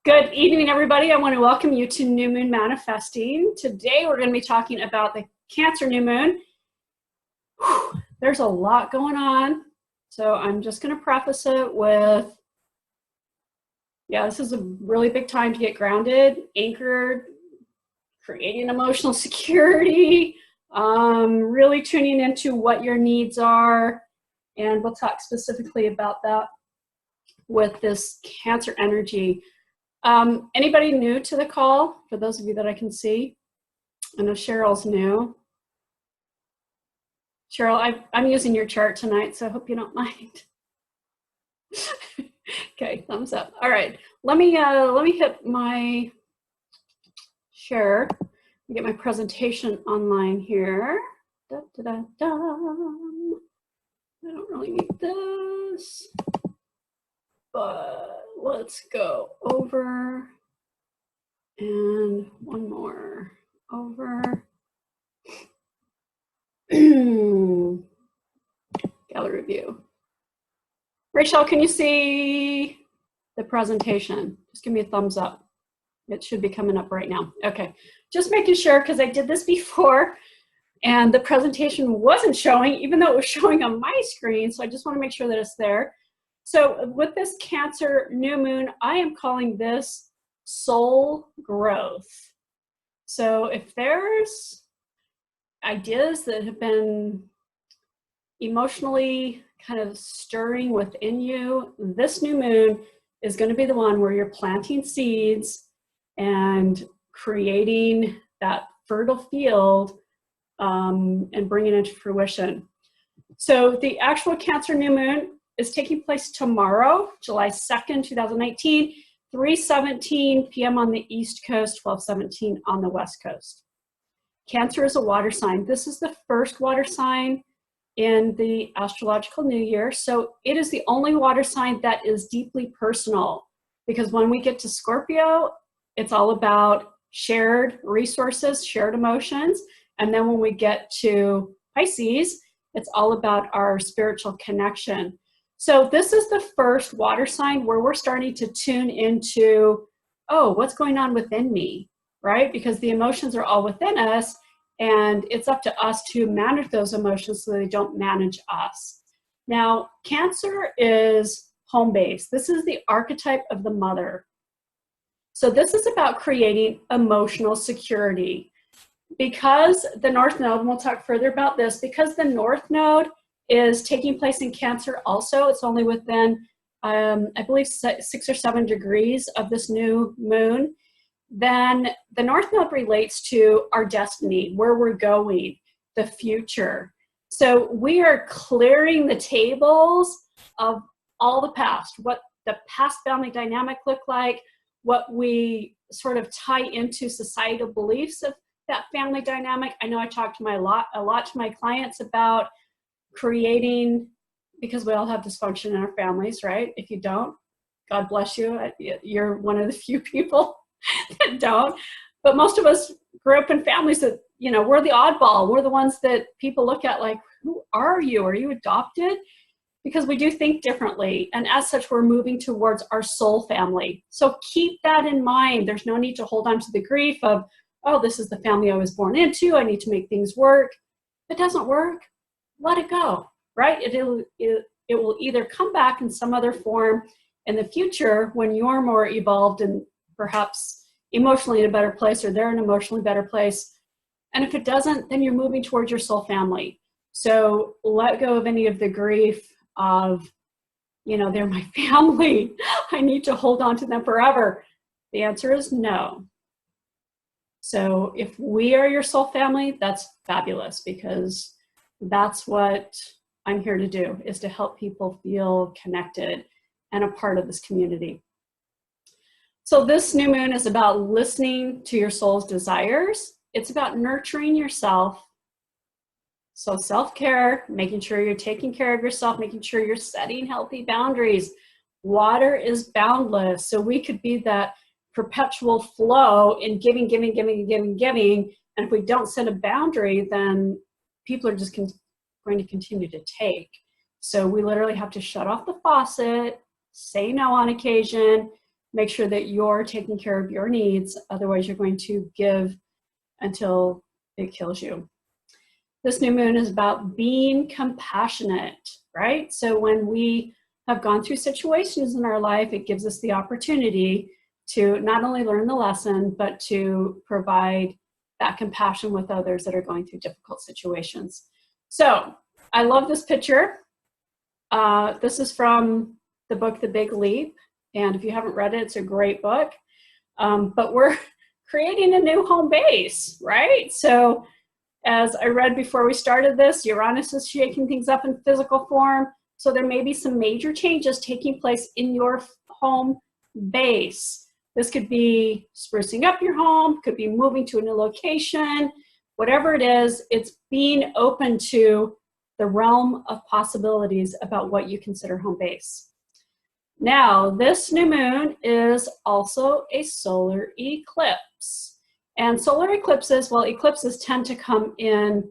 Good evening, everybody. I want to welcome you to New Moon Manifesting. Today, we're going to be talking about the Cancer New Moon. Whew, there's a lot going on, so I'm just going to preface it with, this is a really big time to get grounded, anchored, creating emotional security, really tuning into what your needs are, and we'll talk specifically about that with this Cancer energy. Anybody new to the call? For those of you that I can see, I know Cheryl's new. Cheryl, I'm using your chart tonight, so I hope you don't mind. Okay, thumbs up. All right, let me hit my share. Get my presentation online here. Da, da, da, da. I don't really need this, but let's go over and one more over. Gallery view. Rachel, can you see the presentation? Just give me a thumbs up. It should be coming up right now. Okay, just making sure because I did this before and the presentation wasn't showing, even though it was showing on my screen. So I just want to make sure that it's there. So with this Cancer new moon, I am calling this soul growth. So if there's ideas that have been emotionally kind of stirring within you, this new moon is going to be the one where you're planting seeds and creating that fertile field and bringing it into fruition. So the actual Cancer new moon is taking place tomorrow, July 2nd, 2019, 3:17 p.m. on the East Coast, 12:17 on the West Coast. Cancer is a water sign. This is the first water sign in the astrological new year. So it is the only water sign that is deeply personal, because when we get to Scorpio, it's all about shared resources, shared emotions. And then when we get to Pisces, it's all about our spiritual connection. So this is the first water sign where we're starting to tune into, oh, what's going on within me, right? Because the emotions are all within us, and it's up to us to manage those emotions so they don't manage us. Now, Cancer is home base. This is the archetype of the mother. So this is about creating emotional security. Because the North Node, and we'll talk further about this, because the North Node is taking place in Cancer also, it's only within, I believe, 6 or 7 degrees of this new moon, then the North Node relates to our destiny, where we're going, the future. So we are clearing the tables of all the past, what the past family dynamic looked like, what we sort of tie into societal beliefs of that family dynamic. I know I talked to a lot to my clients about creating, because we all have dysfunction in our families, right? If you don't, God bless you. You're one of the few people that don't. But most of us grew up in families that, we're the oddball. We're the ones that people look at like, who are you? Are you adopted? Because we do think differently. And as such, we're moving towards our soul family. So keep that in mind. There's no need to hold on to the grief of, oh, this is the family I was born into. I need to make things work. If it doesn't work, let it go, right? It will either come back in some other form in the future when you're more evolved and perhaps emotionally in a better place, or they're in an emotionally better place. And if it doesn't, then you're moving towards your soul family. So let go of any of the grief of, they're my family. I need to hold on to them forever. The answer is no. So if we are your soul family, that's fabulous, because that's what I'm here to do, is to help people feel connected and a part of this community. So this new moon is about listening to your soul's desires. It's about nurturing yourself. So self-care, making sure you're taking care of yourself, making sure you're setting healthy boundaries. Water is boundless. So we could be that perpetual flow in giving. And if we don't set a boundary, then people are just going to continue to take. So we literally have to shut off the faucet, say no on occasion, make sure that you're taking care of your needs. Otherwise, you're going to give until it kills you. This new moon is about being compassionate, right? So when we have gone through situations in our life, it gives us the opportunity to not only learn the lesson, but to provide that compassion with others that are going through difficult situations. So I love this picture. This is from the book, The Big Leap. And if you haven't read it, it's a great book. But we're creating a new home base, right? So as I read before we started this, Uranus is shaking things up in physical form. So there may be some major changes taking place in your home base. This could be sprucing up your home, could be moving to a new location, whatever it is, it's being open to the realm of possibilities about what you consider home base. Now, this new moon is also a solar eclipse. And solar eclipses, well, eclipses tend to come in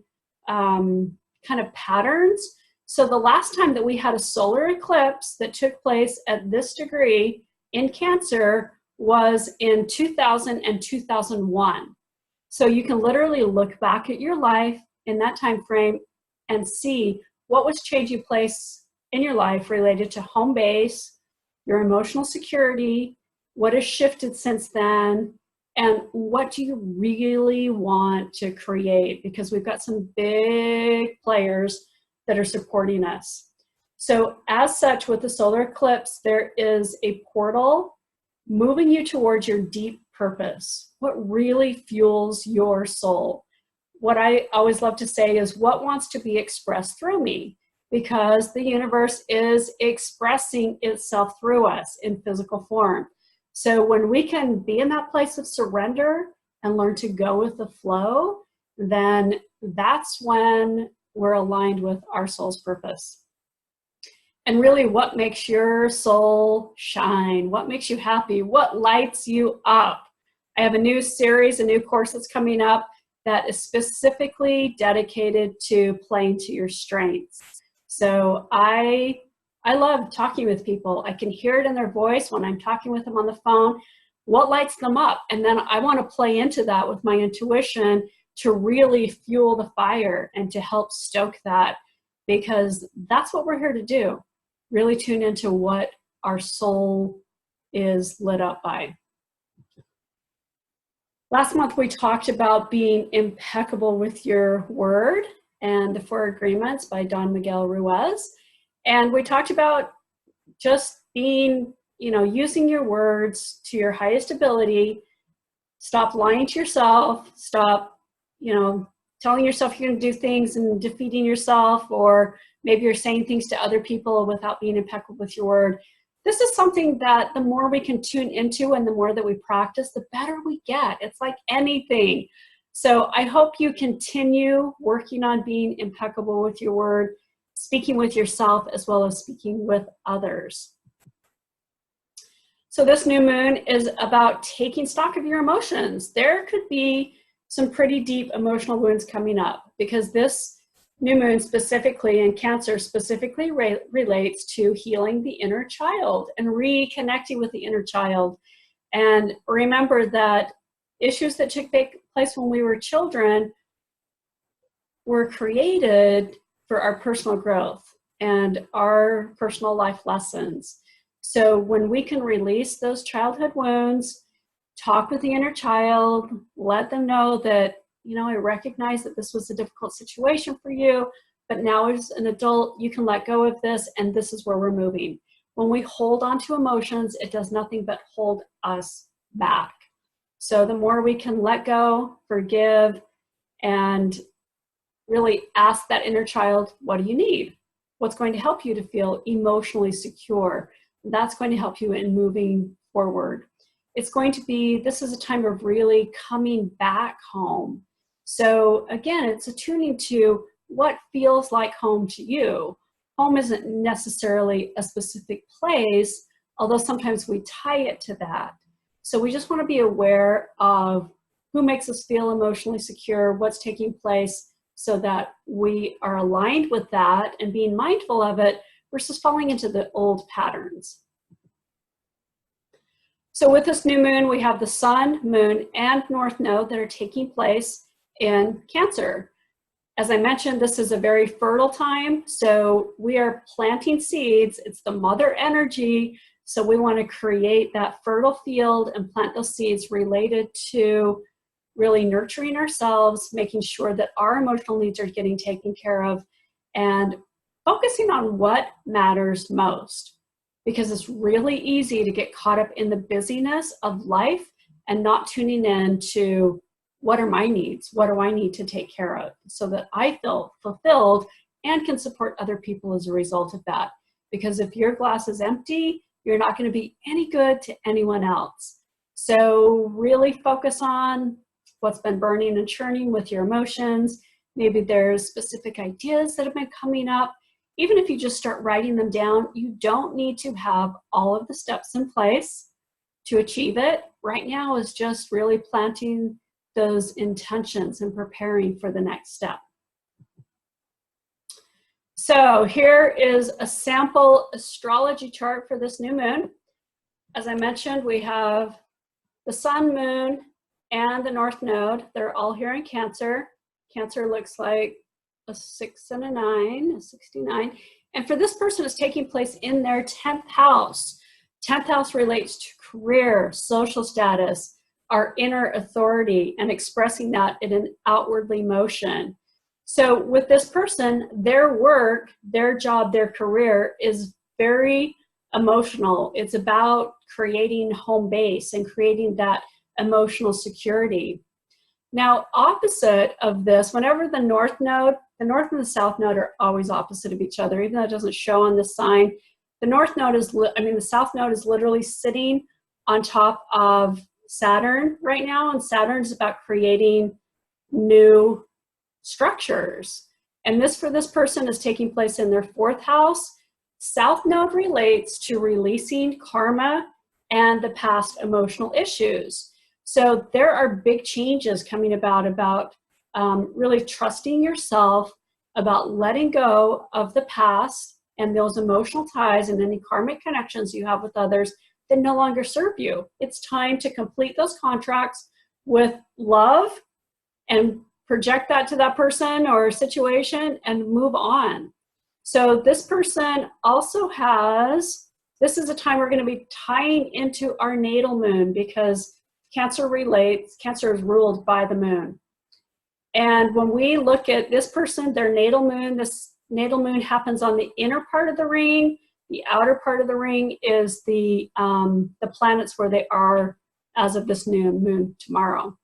kind of patterns. So the last time that we had a solar eclipse that took place at this degree in Cancer was in 2000 and 2001. So you can literally look back at your life in that time frame and see what was changing place in your life related to home base, your emotional security, what has shifted since then, and what do you really want to create? Because we've got some big players that are supporting us. So as such, with the solar eclipse, there is a portal moving you towards your deep purpose. What really fuels your soul? What I always love to say is what wants to be expressed through me? Because the universe is expressing itself through us in physical form. So when we can be in that place of surrender and learn to go with the flow, then that's when we're aligned with our soul's purpose. And really, what makes your soul shine? What makes you happy? What lights you up? I have a new series, a new course that's coming up that is specifically dedicated to playing to your strengths. So I love talking with people. I can hear it in their voice when I'm talking with them on the phone, what lights them up. And then I want to play into that with my intuition to really fuel the fire and to help stoke that, because that's what we're here to do. Really tune into what our soul is lit up by. Last month, we talked about being impeccable with your word and the 4 Agreements by Don Miguel Ruiz. And we talked about just being, using your words to your highest ability. Stop lying to yourself. Stop, telling yourself you're going to do things and defeating yourself, or maybe you're saying things to other people without being impeccable with your word. This is something that the more we can tune into and the more that we practice, the better we get. It's like anything. So I hope you continue working on being impeccable with your word, speaking with yourself as well as speaking with others. So this new moon is about taking stock of your emotions. There could be some pretty deep emotional wounds coming up, because this new moon specifically in Cancer specifically relates to healing the inner child and reconnecting with the inner child. And remember that issues that took place when we were children were created for our personal growth and our personal life lessons. So when we can release those childhood wounds, talk with the inner child, let them know that, I recognize that this was a difficult situation for you, but now as an adult, you can let go of this, and this is where we're moving. When we hold on to emotions, it does nothing but hold us back. So the more we can let go, forgive, and really ask that inner child, what do you need? What's going to help you to feel emotionally secure? That's going to help you in moving forward. It's going to be, this is a time of really coming back home. So again, it's attuning to what feels like home to you. Home isn't necessarily a specific place, although sometimes we tie it to that. So we just want to be aware of who makes us feel emotionally secure, what's taking place, so that we are aligned with that and being mindful of it versus falling into the old patterns. So with this new moon, we have the sun, moon, and north node that are taking place in Cancer. As I mentioned, this is a very fertile time, so we are planting seeds. It's the mother energy, so we want to create that fertile field and plant those seeds related to really nurturing ourselves, making sure that our emotional needs are getting taken care of, and focusing on what matters most. Because it's really easy to get caught up in the busyness of life and not tuning in to what are my needs? What do I need to take care of so that I feel fulfilled and can support other people as a result of that? Because if your glass is empty, you're not going to be any good to anyone else. So really focus on what's been burning and churning with your emotions. Maybe there's specific ideas that have been coming up. Even if you just start writing them down, you don't need to have all of the steps in place to achieve it. Right now is just really planting those intentions and preparing for the next step. So here is a sample astrology chart for this new moon. As I mentioned, we have the sun, moon, and the north node. They're all here in Cancer. Cancer looks like a 6 and a 9, a 69. And for this person, it's taking place in their 10th house. 10th house relates to career, social status, our inner authority, and expressing that in an outwardly motion. So with this person, their work, their job, their career is very emotional. It's about creating home base and creating that emotional security. Now, opposite of this, whenever the north node, the north and the south node are always opposite of each other, even though it doesn't show on the sign. The north node is, the south node is literally sitting on top of Saturn right now, and Saturn is about creating new structures. And this, for this person, is taking place in their 4th house. South node relates to releasing karma and the past emotional issues. So there are big changes coming about really trusting yourself, about letting go of the past and those emotional ties and any karmic connections you have with others that no longer serve you. It's time to complete those contracts with love and project that to that person or situation and move on. So this person also has, this is a time we're going to be tying into our natal moon, because Cancer is ruled by the moon. And when we look at this person, their natal moon, this natal moon happens on the inner part of the ring. The outer part of the ring is the planets where they are as of this new moon tomorrow.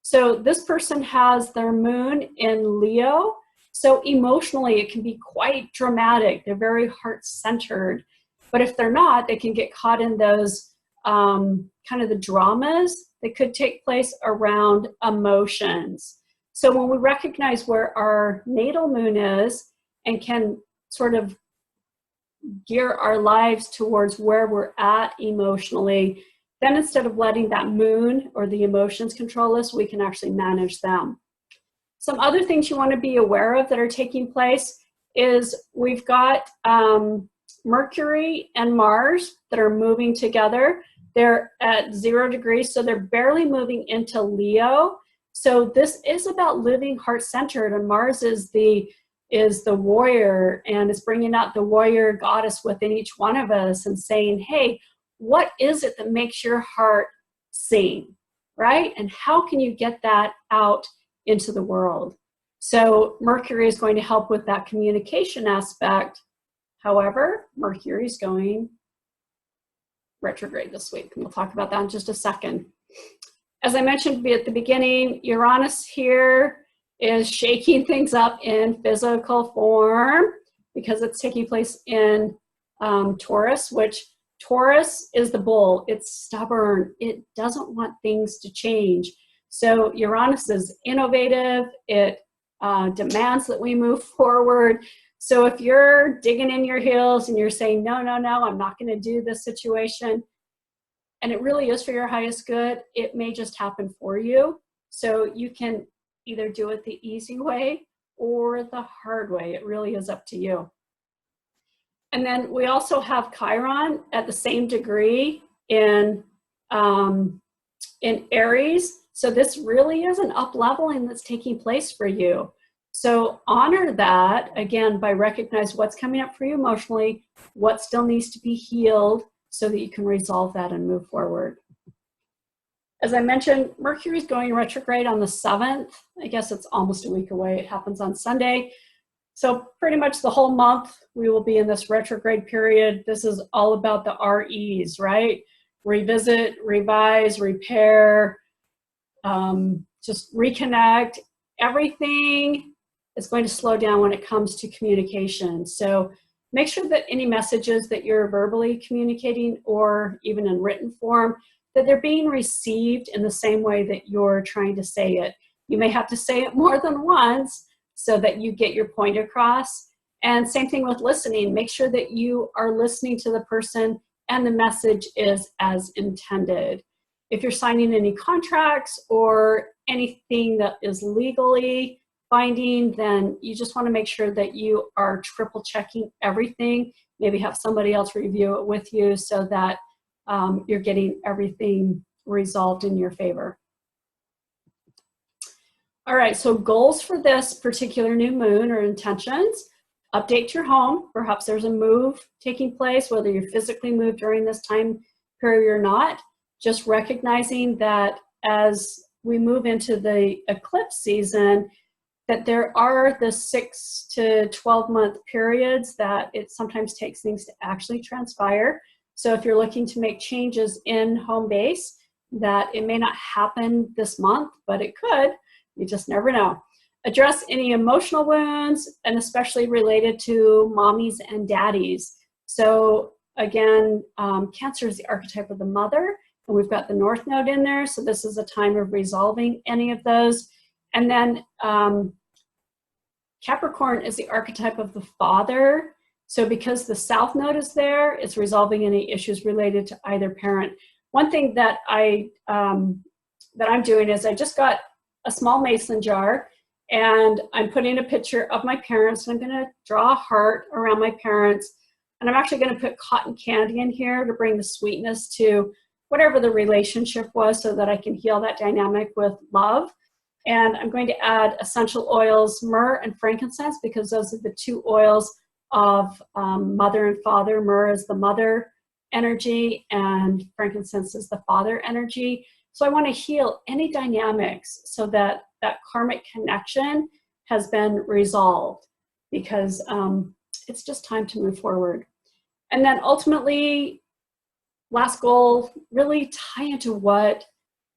So this person has their moon in Leo. So emotionally, it can be quite dramatic. They're very heart-centered. But if they're not, they can get caught in those kind of the dramas that could take place around emotions. So when we recognize where our natal moon is and can sort of gear our lives towards where we're at emotionally, then instead of letting that moon or the emotions control us, we can actually manage them. Some other things you want to be aware of that are taking place is we've got Mercury and Mars that are moving together. They're at 0 degrees, so they're barely moving into Leo. So this is about living heart-centered, and Mars is the warrior, and it's bringing out the warrior goddess within each one of us and saying, hey, what is it that makes your heart sing, right? And how can you get that out into the world? So Mercury is going to help with that communication aspect. However, Mercury is going retrograde this week, and we'll talk about that in just a second. As I mentioned at the beginning, Uranus here is shaking things up in physical form because it's taking place in Taurus, which Taurus is the bull. It's stubborn. It doesn't want things to change. So Uranus is innovative. It demands that we move forward. So if you're digging in your heels and you're saying, no, no, no, I'm not going to do this situation, and it really is for your highest good, it may just happen for you. So you can either do it the easy way or the hard way. It really is up to you. And then we also have Chiron at the same degree in in Aries. So this really is an up-leveling that's taking place for you. So honor that, again, by recognizing what's coming up for you emotionally, what still needs to be healed so that you can resolve that and move forward. As I mentioned, Mercury's going retrograde on the 7th. I guess it's almost a week away. It happens on Sunday. So pretty much the whole month, we will be in this retrograde period. This is all about the REs, right? Revisit, revise, repair, just reconnect. Everything is going to slow down when it comes to communication. So make sure that any messages that you're verbally communicating or even in written form, that they're being received in the same way that you're trying to say it. You may have to say it more than once so that you get your point across. And same thing with listening. Make sure that you are listening to the person and the message is as intended. If you're signing any contracts or anything that is legally binding, then you just want to make sure that you are triple checking everything. Maybe have somebody else review it with you so that you're getting everything resolved in your favor. All right, so goals for this particular new moon or intentions. Update your home. Perhaps there's a move taking place, whether you're physically moved during this time period or not. Just recognizing that as we move into the eclipse season, that there are the 6 to 12 month periods that it sometimes takes things to actually transpire. So if you're looking to make changes in home base, that it may not happen this month, but it could. You just never know. Address any emotional wounds, and especially related to mommies and daddies. So again, Cancer is the archetype of the mother, and we've got the North Node in there. So this is a time of resolving any of those. And then Capricorn is the archetype of the father. So because the South Node is there, it's resolving any issues related to either parent. One thing that I'm doing is I just got a small mason jar, and I'm putting a picture of my parents, and I'm going to draw a heart around my parents, and I'm actually going to put cotton candy in here to bring the sweetness to whatever the relationship was so that I can heal that dynamic with love. And I'm going to add essential oils, myrrh and frankincense, because those are the two oils of mother and father. Myrrh is the mother energy and frankincense is the father energy. So I want to heal any dynamics so that that karmic connection has been resolved, because it's just time to move forward. And then ultimately, last goal, really tie into what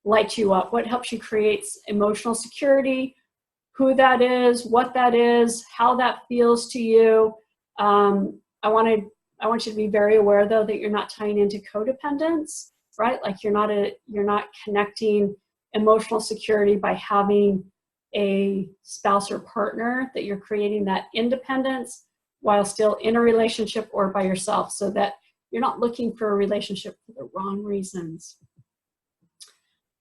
lights you up, what helps you create emotional security, who that is, what that is, how that feels to you. I want you to be very aware, though, that you're not tying into codependence, right? Like you're not connecting emotional security by having a spouse or partner, that you're creating that independence while still in a relationship or by yourself, so that you're not looking for a relationship for the wrong reasons.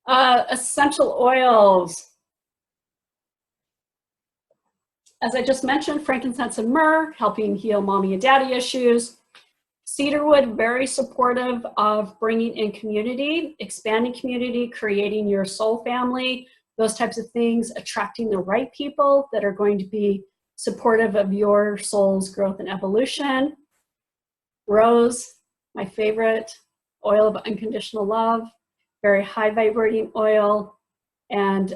Essential oils. As I just mentioned, frankincense and myrrh, helping heal mommy and daddy issues. Cedarwood, very supportive of bringing in community, expanding community, creating your soul family, those types of things, attracting the right people that are going to be supportive of your soul's growth and evolution. Rose, my favorite, oil of unconditional love, very high vibrating oil, and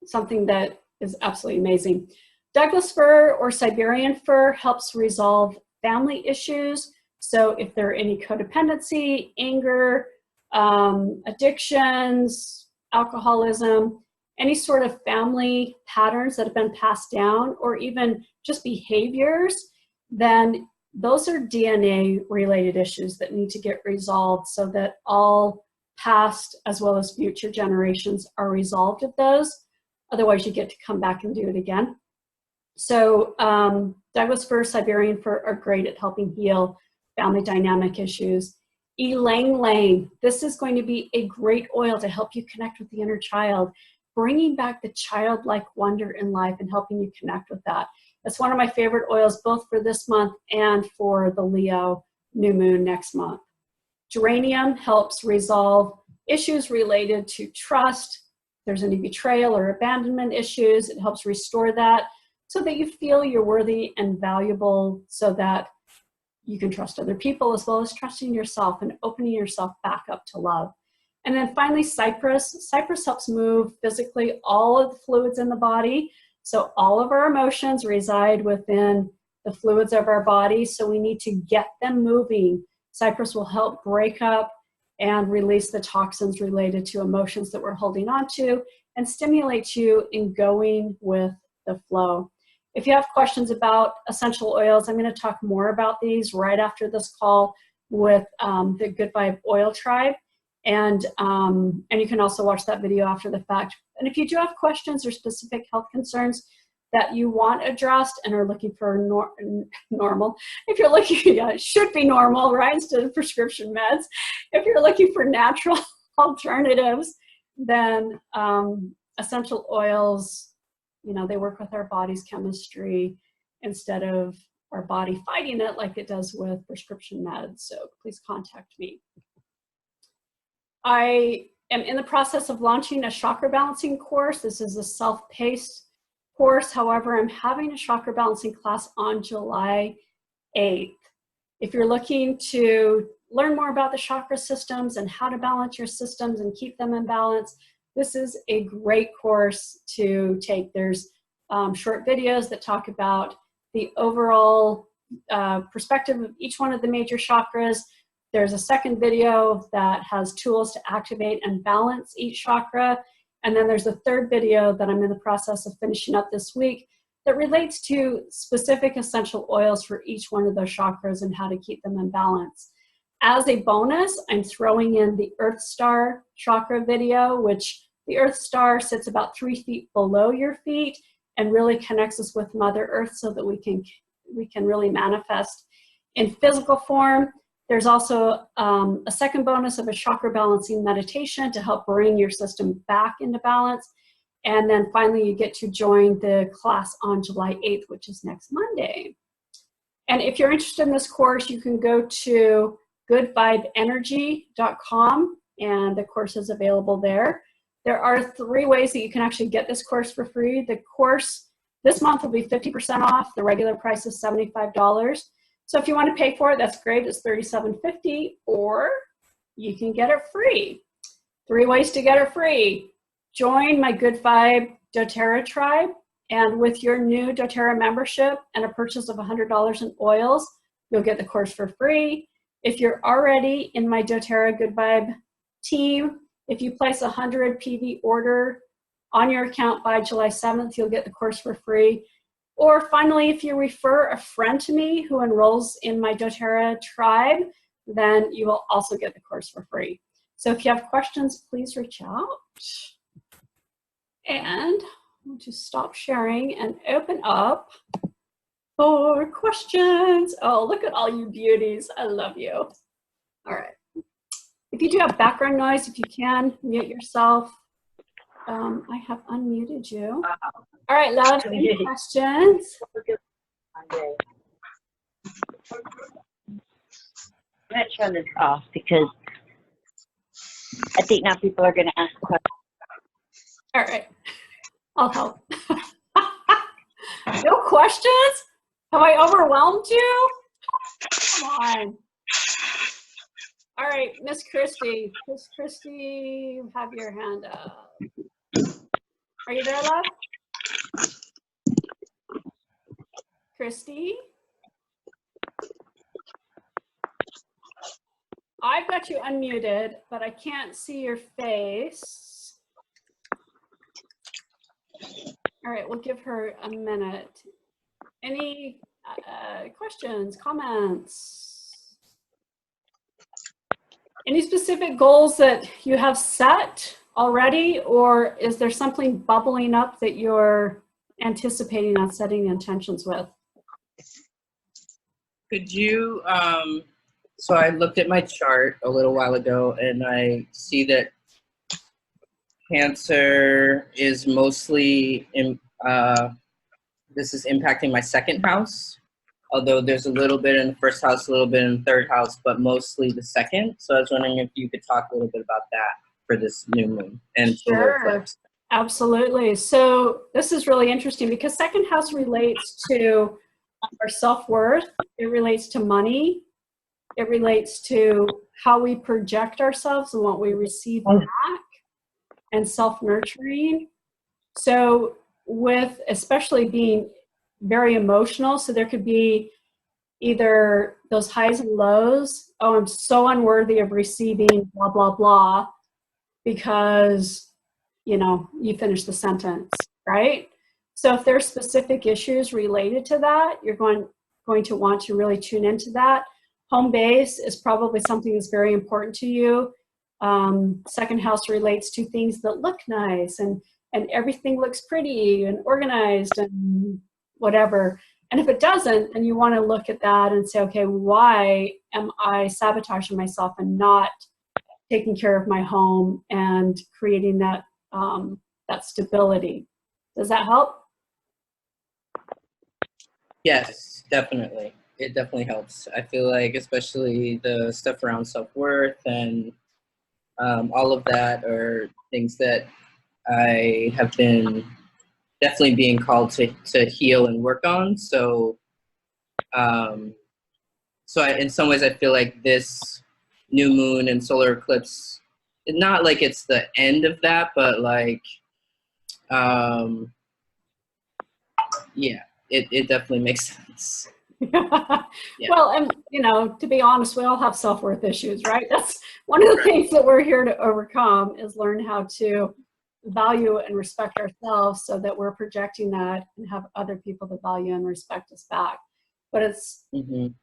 something that is absolutely amazing. Douglas fir or Siberian fir helps resolve family issues. So if there are any codependency, anger, addictions, alcoholism, any sort of family patterns that have been passed down, or even just behaviors, then those are DNA related issues that need to get resolved so that all past as well as future generations are resolved of those. Otherwise you get to come back and do it again. So Douglas fir, Siberian fir are great at helping heal family dynamic issues. Ylang Ylang, this is going to be a great oil to help you connect with the inner child, bringing back the childlike wonder in life and helping you connect with that. It's one of my favorite oils, both for this month and for the Leo new moon next month. Geranium helps resolve issues related to trust. If there's any betrayal or abandonment issues, it helps restore that so that you feel you're worthy and valuable, so that you can trust other people as well as trusting yourself and opening yourself back up to love. And then finally, cypress. Cypress helps move physically all of the fluids in the body. So all of our emotions reside within the fluids of our body. So we need to get them moving. Cypress will help break up and release the toxins related to emotions that we're holding on to and stimulate you in going with the flow. If you have questions about essential oils, I'm going to talk more about these right after this call with the Good Vibe Oil Tribe. And you can also watch that video after the fact. And if you do have questions or specific health concerns that you want addressed and are looking for normal, if you're looking, it should be normal, right, instead of prescription meds. If you're looking for natural alternatives, then essential oils, you know, they work with our body's chemistry instead of our body fighting it like it does with prescription meds. So please contact me. I am in the process of launching a chakra balancing course. This is a self-paced course. However, I'm having a chakra balancing class on July 8th. If you're looking to learn more about the chakra systems and how to balance your systems and keep them in balance, this is a great course to take. There's short videos that talk about the overall perspective of each one of the major chakras. There's a second video that has tools to activate and balance each chakra. And then there's a third video that I'm in the process of finishing up this week that relates to specific essential oils for each one of those chakras and how to keep them in balance. As a bonus, I'm throwing in the Earth Star chakra video, which the Earth Star sits about 3 feet below your feet and really connects us with Mother Earth so that we can really manifest in physical form. There's also a second bonus of a chakra balancing meditation to help bring your system back into balance. And then finally, you get to join the class on July 8th, which is next Monday. And if you're interested in this course, you can go to goodvibeenergy.com, and the course is available there. There are 3 ways that you can actually get this course for free. The course this month will be 50% off. The regular price is $75. So if you want to pay for it, that's great. It's $37.50, or you can get it free. 3 ways to get it free. Join my Good Vibe doTERRA tribe, and with your new doTERRA membership and a purchase of $100 in oils, you'll get the course for free. If you're already in my doTERRA Good Vibe team, if you place a 100 PV order on your account by July 7th, you'll get the course for free. Or finally, if you refer a friend to me who enrolls in my doTERRA tribe, then you will also get the course for free. So if you have questions, please reach out. And I'll just stop sharing and open up for questions. Oh, look at all you beauties. I love you. All right. If you do have background noise, if you can, mute yourself. I have unmuted you. All right, love, any questions? I'm going to turn this off because I think now people are going to ask questions. All right, I'll help. No questions? Have I overwhelmed you? Come on. All right, Miss Christy. Miss Christy, have your hand up. Are you there, love? Christy? I've got you unmuted, but I can't see your face. All right, we'll give her a minute. Any questions, comments? Any specific goals that you have set already, or is there something bubbling up that you're anticipating on setting intentions with? Could you, so I looked at my chart a little while ago and I see that Cancer is mostly, this is impacting my 2nd house. although there's a little bit in the first house, a little bit in the third house, but mostly the second. So I was wondering if you could talk a little bit about that for this new moon and solar Sure, eclipse. absolutely. So this is really interesting because second house relates to our self-worth. It relates to money. It relates to how we project ourselves and what we receive back, and self-nurturing. So with especially being very emotional, so there could be either those highs and lows. Oh, I'm so unworthy of receiving blah, blah, blah, because, you finish the sentence, right? So if there's specific issues related to that, you're going to want to really tune into that. Home base is probably something that's very important to you. Second house relates to things that look nice, and everything looks pretty and organized and whatever. And if it doesn't, then you want to look at that and say, okay, why am I sabotaging myself and not taking care of my home and creating that that stability? Does that help? Yes, definitely. It definitely helps. I feel like, especially the stuff around self-worth and all of that are things that I have been definitely being called to heal and work on. So, in some ways, I feel like this new moon and solar eclipse, not like it's the end of that, but like, yeah, it definitely makes sense. Yeah. Well, and to be honest, we all have self-worth issues, right? That's one of the things that we're here to overcome, is learn how to value and respect ourselves so that we're projecting that and have other people to value and respect us back. But it's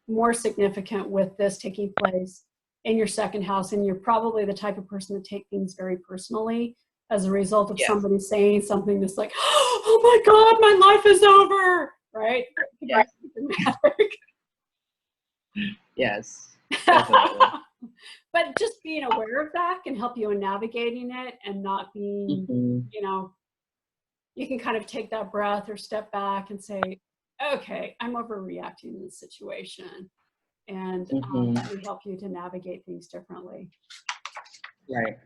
more significant with this taking place in your second house, and you're probably the type of person to take things very personally as a result of somebody saying something that's like, oh my God, my life is over, right? Yeah. Yes, definitely. But just being aware of that can help you in navigating it and not being, you can kind of take that breath or step back and say, okay, I'm overreacting in this situation. And it can help you to navigate things differently. Right.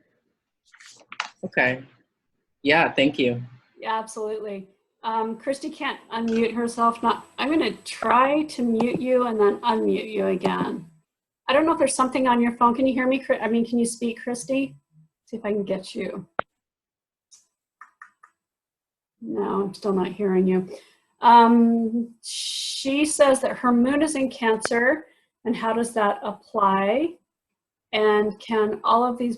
Okay. Yeah, thank you. Yeah, absolutely. Christy can't unmute herself. I'm going to try to mute you and then unmute you again. I don't know if there's something on your phone. Can you hear me? Can you speak, Christy? See if I can get you. No, I'm still not hearing you. She says that her moon is in Cancer, and how does that apply? And can all of these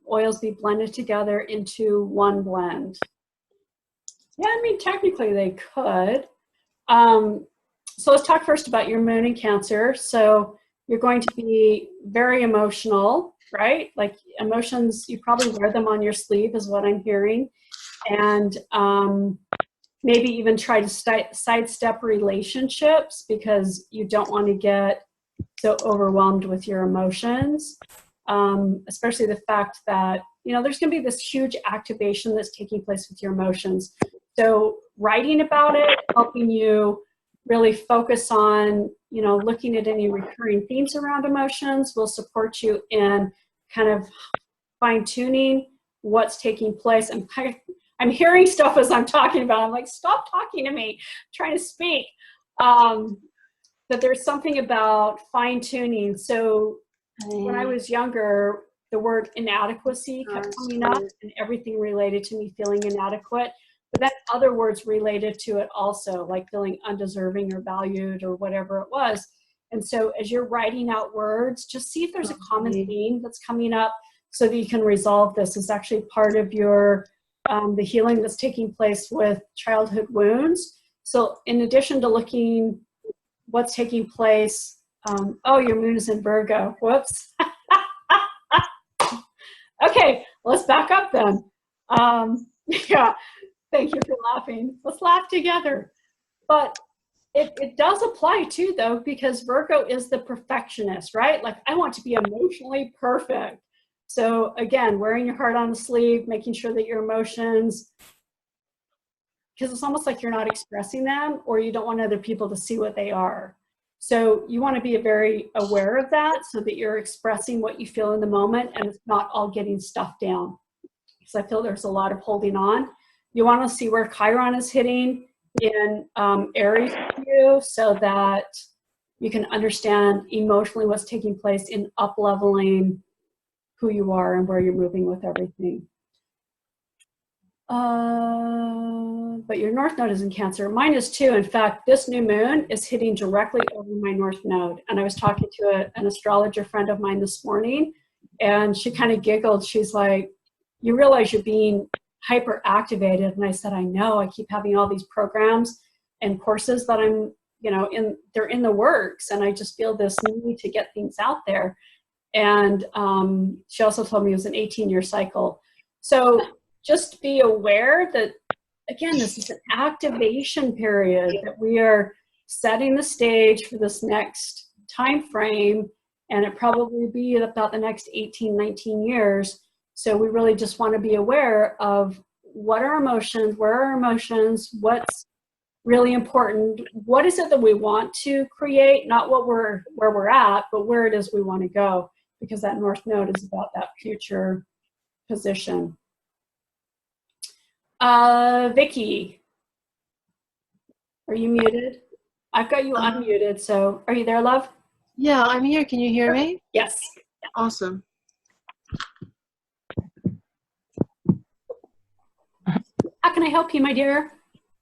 oils be blended together into one blend? Yeah, I mean, technically they could. So let's talk first about your moon in Cancer. So you're going to be very emotional, right? Like emotions, you probably wear them on your sleeve is what I'm hearing. And maybe even try to sidestep relationships because you don't want to get so overwhelmed with your emotions. Especially the fact that, there's going to be this huge activation that's taking place with your emotions. So writing about it, helping you really focus on, looking at any recurring themes around emotions will support you in kind of fine-tuning what's taking place. And I'm hearing stuff as I'm talking about. I'm like, stop talking to me, I'm trying to speak. But there's something about fine-tuning. So when I was younger, the word inadequacy kept coming up, and everything related to me feeling inadequate. But then other words related to it also, like feeling undeserving or valued or whatever it was. And so as you're writing out words, just see if there's a common theme that's coming up so that you can resolve this. It's actually part of your the healing that's taking place with childhood wounds. So in addition to looking what's taking place, oh, your moon is in Virgo. Whoops. Okay, let's back up then. Yeah. Thank you for laughing. Let's laugh together. But it does apply too, though, because Virgo is the perfectionist, right? Like, I want to be emotionally perfect. So again, wearing your heart on the sleeve, making sure that your emotions, because it's almost like you're not expressing them or you don't want other people to see what they are. So you want to be very aware of that so that you're expressing what you feel in the moment and it's not all getting stuffed down. Because I feel there's a lot of holding on. You want to see where Chiron is hitting in Aries for you so that you can understand emotionally what's taking place in up-leveling who you are and where you're moving with everything. But your North Node is in Cancer. Mine is too. In fact, this new moon is hitting directly over my North Node. And I was talking to an astrologer friend of mine this morning, and she kind of giggled. She's like, you realize you're being hyper activated. And I said, I know. I keep having all these programs and courses that I'm, they're in the works. And I just feel this need to get things out there. And she also told me it was an 18-year cycle. So just be aware that, again, this is an activation period, that we are setting the stage for this next time frame, and it probably be about the next 18, 19 years. So we really just want to be aware of what are emotions, where are emotions, what's really important, what is it that we want to create, not where we're at, but where it is we want to go, because that North Node is about that future position. Vicky, are you muted? I've got you unmuted, so are you there, love? Yeah, I'm here. Can you hear me? Yes. Awesome. How can I help you, my dear?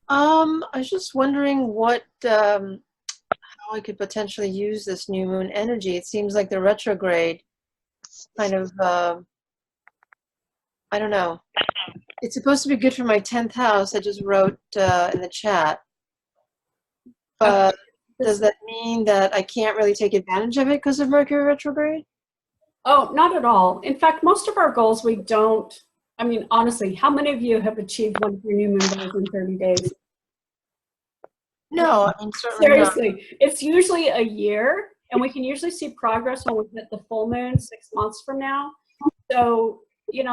I was just wondering how I could potentially use this new moon energy. It seems like the retrograde kind of, I don't know. It's supposed to be good for my 10th house. I just wrote in the chat. But does that mean that I can't really take advantage of it because of Mercury retrograde? Oh, not at all. In fact, most of our goals we don't. I mean, honestly, how many of you have achieved one of your new moon goals in 30 days? No, I mean, certainly Seriously, not. it's usually a year, and we can usually see progress when we hit the full moon 6 months from now. So,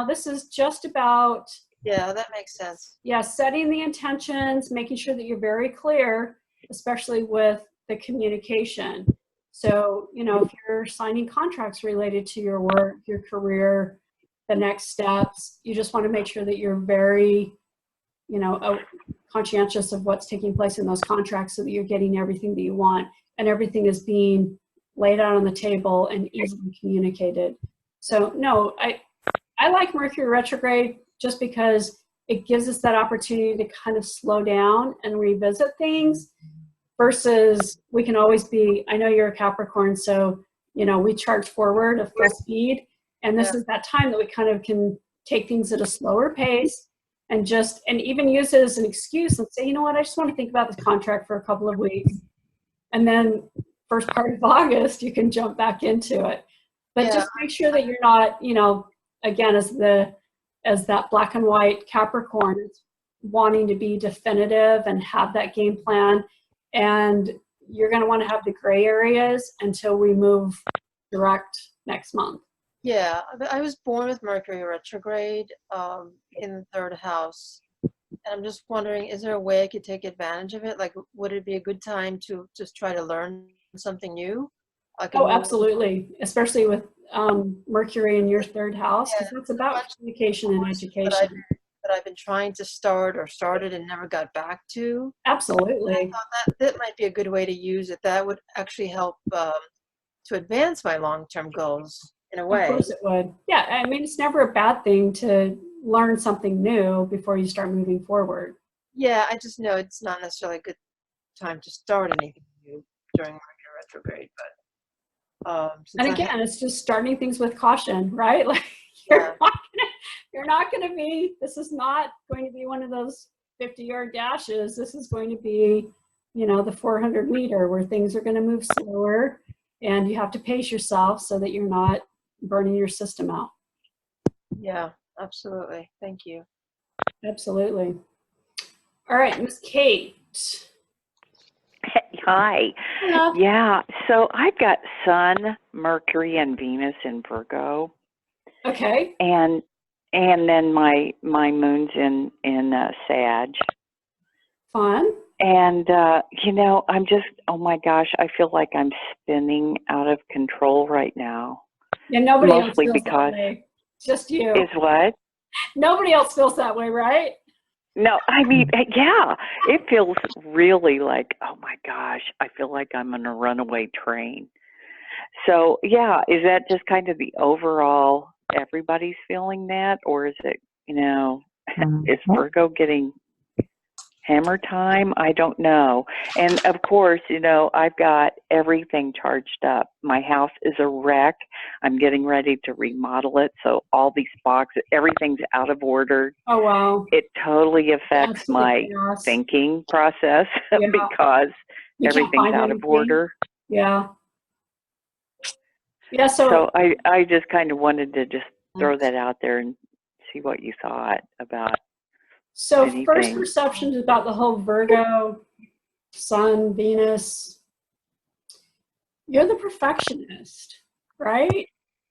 this is just about, Yeah, that makes sense. yeah, setting the intentions, making sure that you're very clear, especially with the communication. So, if you're signing contracts related to your work, your career, the next steps, you just want to make sure that you're very, conscientious of what's taking place in those contracts so that you're getting everything that you want and everything is being laid out on the table and easily communicated. So no, I like Mercury retrograde just because it gives us that opportunity to kind of slow down and revisit things versus we can always be, I know you're a Capricorn, so, we charge forward at full speed. And this is that time that we kind of can take things at a slower pace and even use it as an excuse and say, you know what, I just want to think about this contract for a couple of weeks. And then first part of August, you can jump back into it. But just make sure that you're not, again, as that black and white Capricorn, it's wanting to be definitive and have that game plan. And you're going to want to have the gray areas until we move direct next month. Yeah, I was born with Mercury retrograde in the 3rd house. And I'm just wondering, is there a way I could take advantage of it? Like, would it be a good time to just try to learn something new? Oh, absolutely. Especially with Mercury in your 3rd house, because that's about communication and education. That I've been trying to start or started and never got back to. Absolutely. I thought that might be a good way to use it. That would actually help to advance my long-term goals. In a way. Of course it would. Yeah, I mean, it's never a bad thing to learn something new before you start moving forward. Yeah, I just know it's not necessarily a good time to start anything new during Mercury retrograde. But and again, it's just starting things with caution, right? Like you're not going to be. This is not going to be one of those 50-yard dashes. This is going to be, the 400-meter where things are going to move slower, and you have to pace yourself so that you're not burning your system out. Yeah, absolutely. Thank you. Absolutely. All right, Miss Kate. Hi. Hello. Yeah, so I've got Sun, Mercury, and Venus in Virgo. Okay. And then my moon's in Sag. Fun. And, I'm just, oh my gosh, I feel like I'm spinning out of control right now. Yeah, nobody else Mostly feels because, that way. Just you. is what? Nobody else feels that way, right? No, I mean, yeah, it feels really like, oh my gosh, I feel like I'm on a runaway train. So, yeah, is that just kind of the overall, everybody's feeling that? Or is it, is Virgo getting hammer time? I don't know. And of course, I've got everything charged up. My house is a wreck. I'm getting ready to remodel it. So all these boxes, everything's out of order. Oh, wow. It totally affects That's the my chaos. thinking process Yeah. because You can't everything's find out of anything. order. Yeah. Yeah, So I just kind of wanted to just throw that out there and see what you thought about So anything. first perceptions about the whole Virgo, Sun, Venus, you're the perfectionist, right?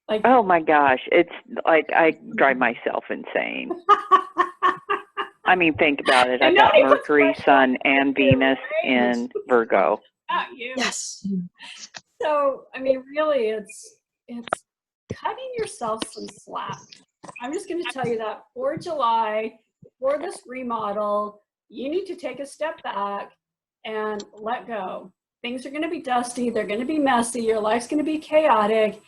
Like, Oh my gosh, it's like I drive myself insane. I mean, think about it. I've got Mercury, Sun, and Venus in Virgo. Not you. Yes. So, I mean, really, it's cutting yourself some slack. I'm just going to tell you that for July, for this remodel, you need to take a step back and let go. Things are going to be dusty. They're going to be messy. Your life's going to be chaotic.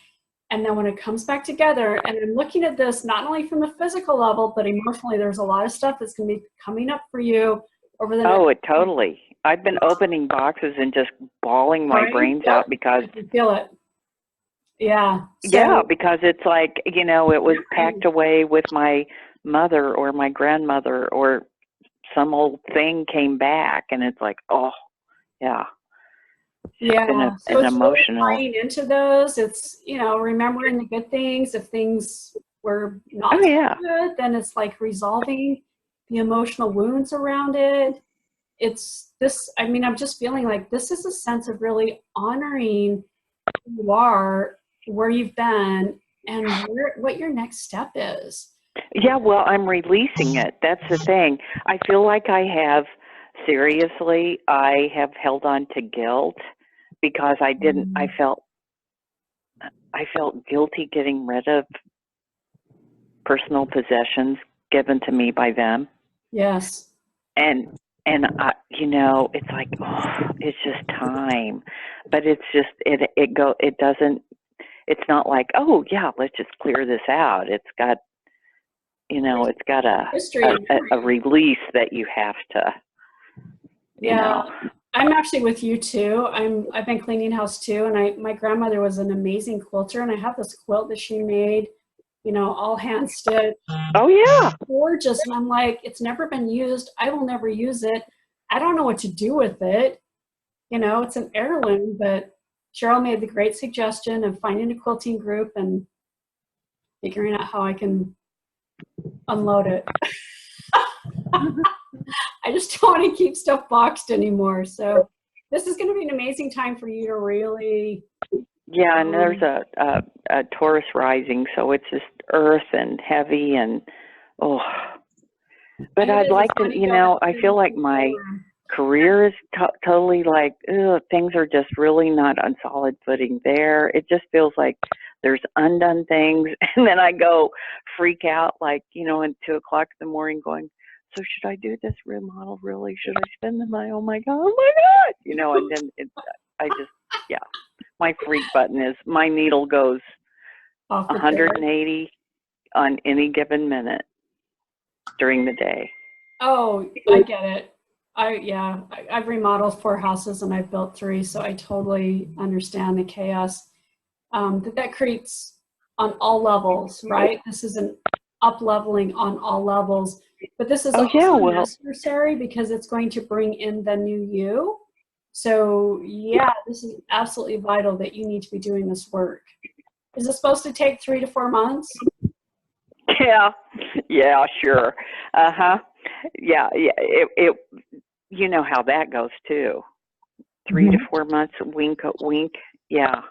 And then when it comes back together, and I'm looking at this not only from the physical level, but emotionally, there's a lot of stuff that's going to be coming up for you over the next. Oh, it totally. I've been opening boxes and just bawling my brains out because I can feel it. Yeah. Yeah, because it's like, it was packed away with my mother or my grandmother or some old thing came back and it's like, oh, yeah. Yeah. So an it's emotional. really tying into those. It's, remembering the good things. If things were not so good, then it's like resolving the emotional wounds around it. It's this, I'm just feeling like this is a sense of really honoring who you are, where you've been, and what your next step is. Yeah, well, I'm releasing it. That's the thing. I feel like I have held on to guilt because I felt guilty getting rid of personal possessions given to me by them. Yes. And it's like, oh, it's just time. But it's just, it's not like, oh yeah, let's just clear this out. It's got, it's got a release that you have to, I'm actually with you too. I've been cleaning house too. And my grandmother was an amazing quilter, and I have this quilt that she made, all hand stitched. Oh yeah. Gorgeous. And I'm like, it's never been used. I will never use it. I don't know what to do with it. It's an heirloom, but Cheryl made the great suggestion of finding a quilting group and figuring out how I can unload it. I just don't want to keep stuff boxed anymore. So this is going to be an amazing time for you to really. Yeah, and there's a Taurus rising, so it's just earth and heavy and, oh. But I'd like to, I feel like my career is totally like, things are just really not on solid footing there. It just feels like there's undone things. And then I go freak out like, at 2:00 in the morning going, so should I do this remodel really? Should I spend the money? Oh my God. And then my freak button is my needle goes 180 on any given minute during the day. Oh, I get it. I've remodeled 4 houses and I've built 3, so I totally understand the chaos that creates on all levels, right? This is an up-leveling on all levels, but this is also necessary because it's going to bring in the new you. So yeah, this is absolutely vital that you need to be doing this work. Is it supposed to take 3 to 4 months? Yeah, sure. Yeah. It you know how that goes too. 3 to 4 months, wink. Yeah.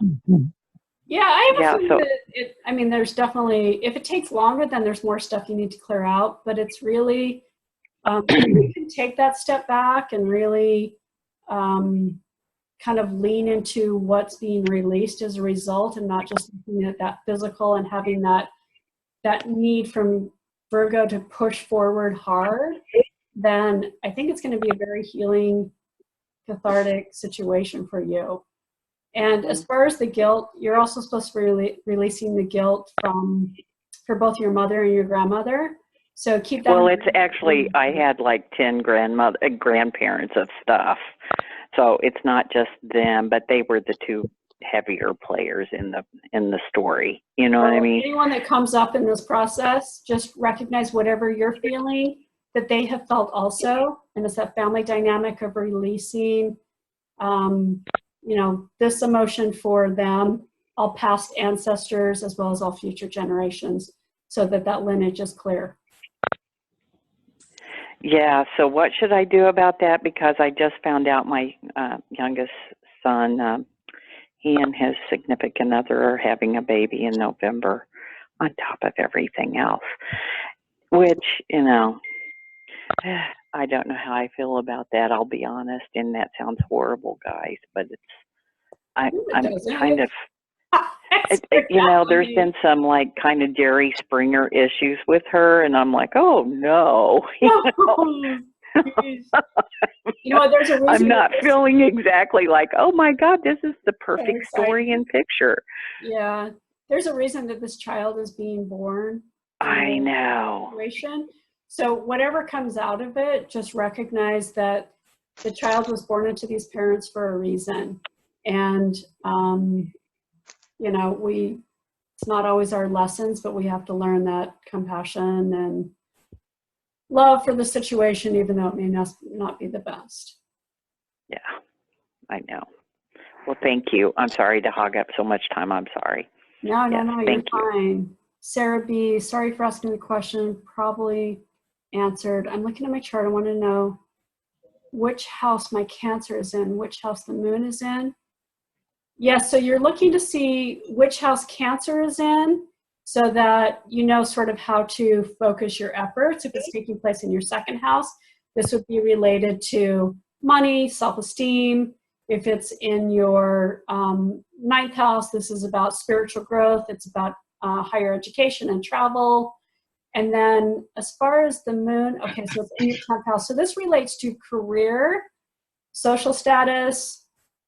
Yeah, I have a feeling that there's definitely, if it takes longer, then there's more stuff you need to clear out, but it's really You can take that step back and really kind of lean into what's being released as a result, and not just looking at that physical and having that need from Virgo to push forward hard, then I think it's going to be a very healing, cathartic situation for you. And as far as the guilt, you're also supposed to be releasing the guilt for both your mother and your grandmother. So keep that. Well, it's actually, I had like 10 grandparents of stuff. So it's not just them, but they were the two heavier players in the story. You know what I mean? Anyone that comes up in this process, just recognize whatever you're feeling that they have felt also. And it's that family dynamic of releasing, this emotion for them, all past ancestors, as well as all future generations, so that lineage is clear. Yeah, so what should I do about that? Because I just found out my youngest son, he and his significant other are having a baby in November on top of everything else, which, I don't know how I feel about that, I'll be honest, and that sounds horrible, guys, but I'm kind of, there's been some like kind of Jerry Springer issues with her, and I'm like, oh no. There's a reason. I'm not feeling exactly like, oh my God, this is the perfect story and picture. Yeah, there's a reason that this child is being born. I know. Situation. So whatever comes out of it, just recognize that the child was born into these parents for a reason. And, it's not always our lessons, but we have to learn that compassion and love for the situation, even though it may not be the best. Yeah, I know. Well, thank you. I'm sorry to hog up so much time. I'm sorry. No, you're fine. Sarah B., sorry for asking the question, probably answered. I'm looking at my chart. I want to know which house my Cancer is in, which house the moon is in. Yes, so you're looking to see which house Cancer is in so that you know sort of how to focus your efforts. If it's taking place in your second house, this would be related to money, self-esteem. If it's in your ninth house, this is about spiritual growth. It's about higher education and travel. And then as far as the moon, okay, so it's in your 10th house. So this relates to career, social status,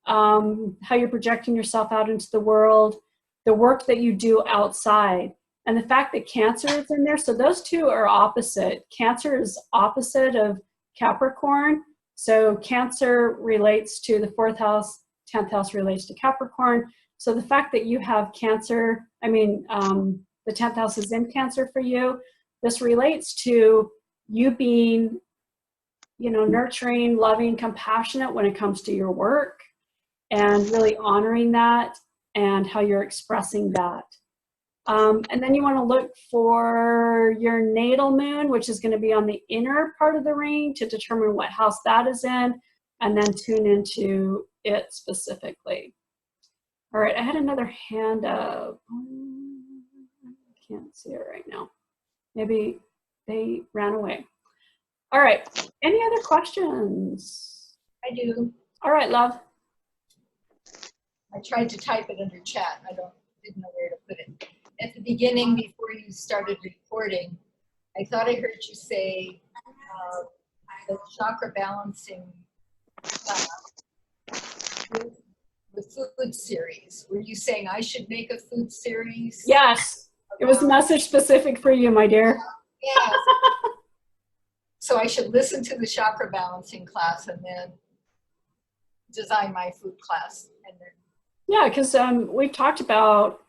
how you're projecting yourself out into the world, the work that you do outside. And the fact that Cancer is in there, so those two are opposite. Cancer is opposite of Capricorn. So Cancer relates to the 4th house, 10th house relates to Capricorn. So the fact that you have Cancer, the 10th house is in Cancer for you, this relates to you being, nurturing, loving, compassionate when it comes to your work, and really honoring that and how you're expressing that. And then you want to look for your natal moon, which is going to be on the inner part of the ring, to determine what house that is in, and then tune into it specifically. All right, I had another hand up. I can't see it right now. Maybe they ran away. All right, any other questions? I do. All right, love. I tried to type it under chat. Didn't know where to put it. At the beginning, before you started recording, I thought I heard you say the chakra balancing the food series. Were you saying I should make a food series? Yes, it was a message specific for you, my dear. Yes. So I should listen to the chakra balancing class and then design my food class. And then yeah, because we've talked about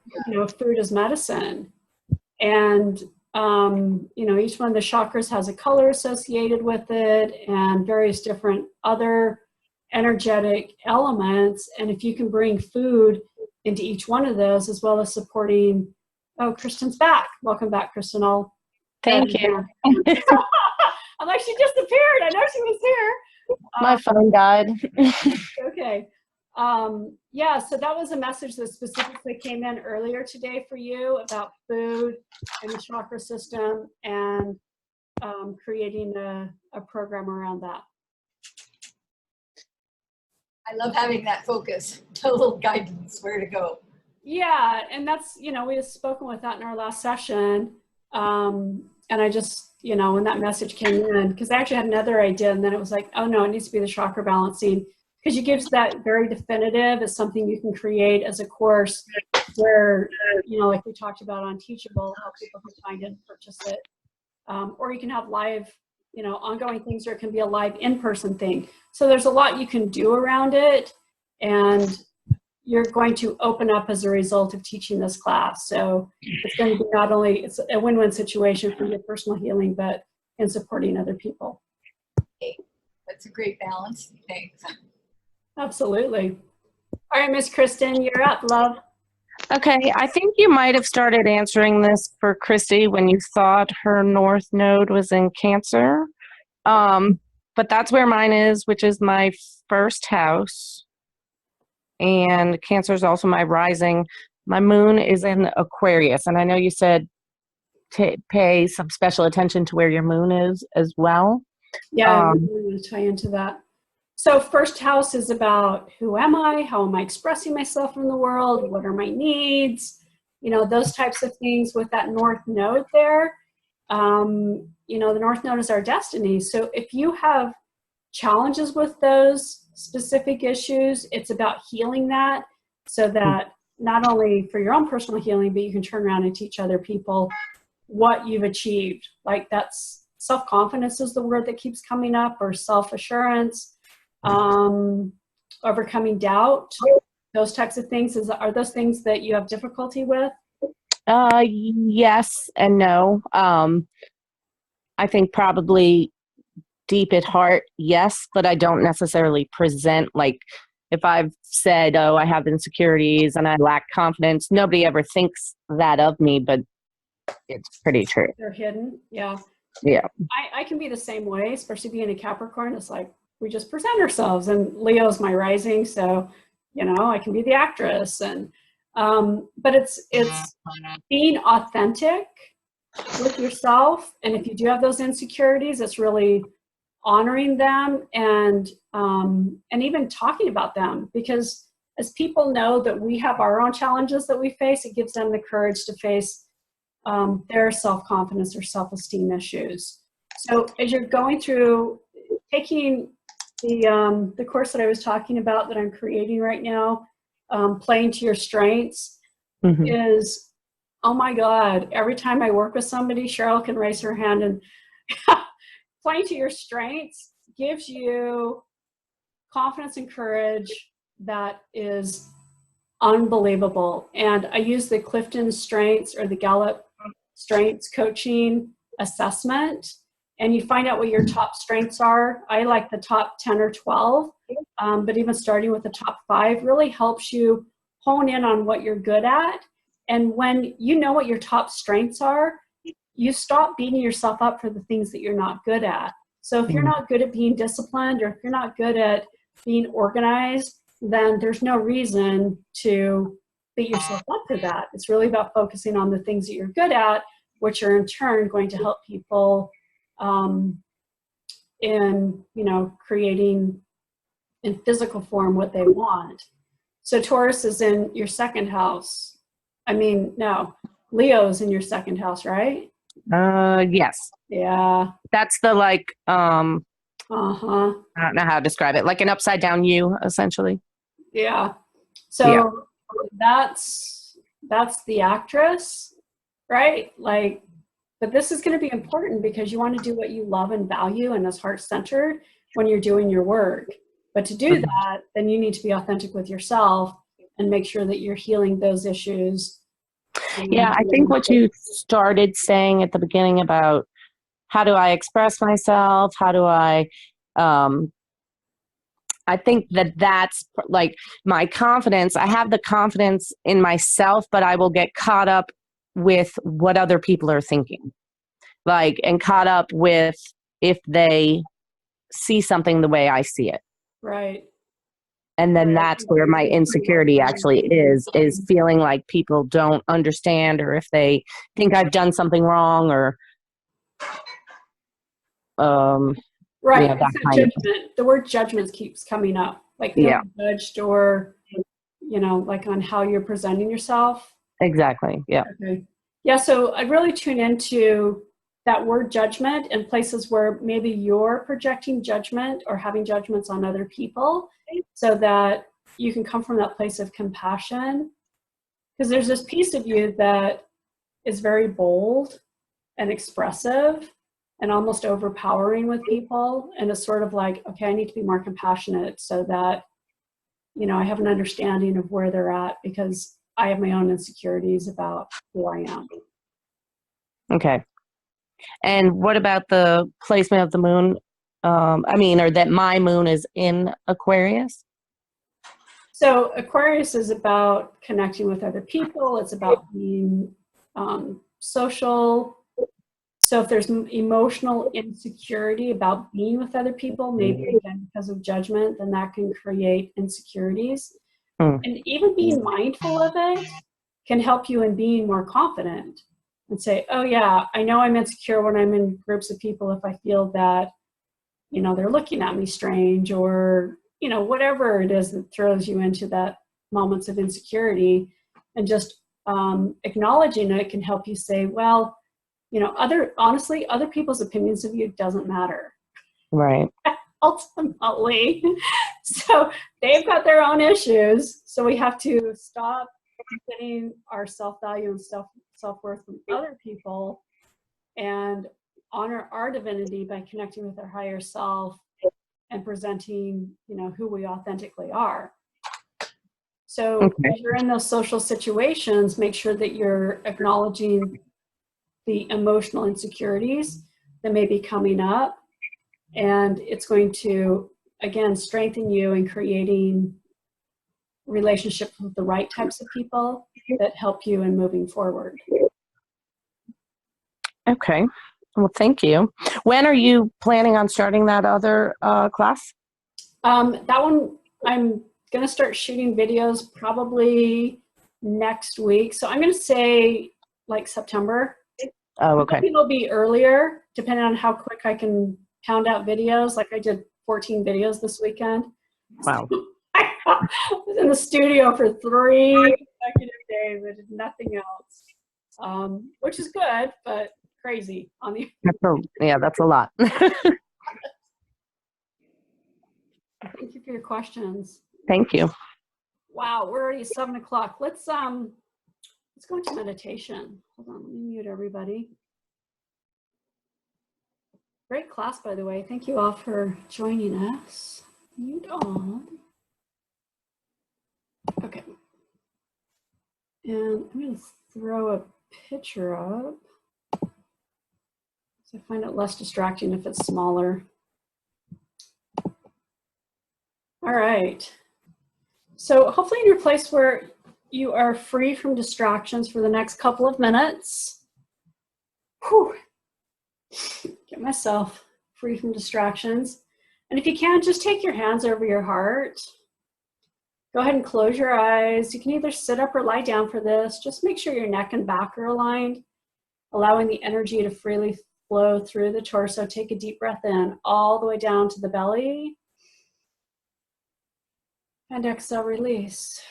food as medicine, and each one of the chakras has a color associated with it and various different other energetic elements. And if you can bring food into each one of those, as well as supporting, oh, Kristen's back. Welcome back, Kristen. Thank you. I'm like, she disappeared. I know she was here. My phone died. Okay. Yeah, so that was a message that specifically came in earlier today for you about food and the chakra system. And creating a program around that. I love having that focus, total guidance, where to go. Yeah, and that's, we had spoken with that in our last session. And I just, when that message came in, because I actually had another idea, and then it was like, oh no, it needs to be the chakra balancing, because you gives that very definitive as something you can create as a course where, like we talked about on Teachable, how people can find it and purchase it. Or you can have live, ongoing things, or it can be a live in-person thing. So there's a lot you can do around it, and you're going to open up as a result of teaching this class. So it's going to be not only, it's a win-win situation for your personal healing, but in supporting other people. Okay. That's a great balance. Thanks. Absolutely. All right, Miss Kristen, you're up, love. Okay, I think you might have started answering this for Christy when you thought her north node was in Cancer. But that's where mine is, which is my first house. And Cancer is also my rising. My moon is in Aquarius. And I know you said to pay some special attention to where your moon is as well. Yeah, I'm going to tie into that. So first house is about who am I? How am I expressing myself in the world? What are my needs? Those types of things with that north node there. The north node is our destiny. So if you have challenges with those specific issues, it's about healing that, so that not only for your own personal healing, but you can turn around and teach other people what you've achieved. Like that's self-confidence is the word that keeps coming up, or self-assurance, overcoming doubt, those types of things. Are those things that you have difficulty with? Yes and no. I think probably deep at heart, yes, but I don't necessarily present, like if I've said, oh, I have insecurities and I lack confidence, nobody ever thinks that of me, but it's pretty true. They're hidden. Yeah. Yeah. I can be the same way, especially being a Capricorn. It's like we just present ourselves, and Leo's my rising, so I can be the actress, and but it's being authentic with yourself. And if you do have those insecurities, it's really honoring them, and even talking about them, because as people know that we have our own challenges that we face, it gives them the courage to face their self-confidence or self-esteem issues. So as you're going through taking the course that I was talking about that I'm creating right now, playing to your strengths, is, oh my God, every time I work with somebody, Cheryl can raise her hand, and playing to your strengths gives you confidence and courage that is unbelievable. And I use the Clifton Strengths or the Gallup Strengths Coaching Assessment, and you find out what your top strengths are. I like the top 10 or 12, but even starting with the top 5 really helps you hone in on what you're good at. And when you know what your top strengths are, you stop beating yourself up for the things that you're not good at. So if you're not good at being disciplined, or if you're not good at being organized, then there's no reason to beat yourself up for that. It's really about focusing on the things that you're good at, which are in turn going to help people in, creating in physical form what they want. So Taurus is in your second house. No, Leo's in your second house, right? Yes. Yeah. That's the I don't know how to describe it. Like an upside down U, essentially. Yeah. So that's the actress, right? But this is going to be important because you want to do what you love and value and is heart-centered when you're doing your work. But to do that, then you need to be authentic with yourself and make sure that you're healing those issues. Yeah, I think what you started saying at the beginning about how do I express myself? How do I think that's like my confidence. I have the confidence in myself, but I will get caught up with what other people are thinking. And caught up with if they see something the way I see it. Right. And then that's where my insecurity actually is feeling like people don't understand, or if they think I've done something wrong, or Right. that It's not kind of, judgment. The word judgment keeps coming up, like yeah, feeling judged or, like on how you're presenting yourself. exactly. Yeah. Okay. Yeah, so I'd really tune into that word judgment in places where maybe you're projecting judgment or having judgments on other people so that you can come from that place of compassion. Because there's this piece of you that is very bold and expressive and almost overpowering with people. And it's sort of like, okay, I need to be more compassionate so that, I have an understanding of where they're at because I have my own insecurities about who I am. Okay. And what about the placement of the moon? Or that my moon is in Aquarius? So Aquarius is about connecting with other people. It's about being social. So if there's emotional insecurity about being with other people, maybe again because of judgment, then that can create insecurities. Mm. And even being mindful of it can help you in being more confident and say, oh yeah, I know I'm insecure when I'm in groups of people if I feel that, they're looking at me strange or, whatever it is that throws you into that moments of insecurity, and just acknowledging it can help you say, well, honestly, other people's opinions of you doesn't matter. Right. Ultimately. So they've got their own issues. So we have to stop getting our self-value and self-worth from other people and honor our divinity by connecting with our higher self and presenting, who we authentically are. So Okay. as you're in those social situations, make sure that you're acknowledging the emotional insecurities that may be coming up. And it's going to, again, strengthen you in creating relationships with the right types of people that help you in moving forward. Okay. Well, thank you. When are you planning on starting that other class? That one, I'm going to start shooting videos probably next week. So I'm going to say like September. Oh, okay. It'll be earlier, depending on how quick I can pound out videos. Like I did 14 videos this weekend. Wow. I was in the studio for 3 consecutive days. I did nothing else, which is good, but crazy on the. That's a lot. Thank you for your questions. Thank you. Wow, we're already at 7 o'clock. Let's go into meditation. Hold on, let me mute everybody. Great class, by the way. Thank you all for joining us. Mute all. Okay. And I'm going to throw a picture up. So I find it less distracting if it's smaller. All right. So hopefully in your place where you are free from distractions for the next couple of minutes. Whew. Get myself free from distractions. And if you can, just take your hands over your heart. Go ahead and close your eyes. You can either sit up or lie down for this. Just make sure your neck and back are aligned, allowing the energy to freely flow through the torso. Take a deep breath in all the way down to the belly. And exhale, release.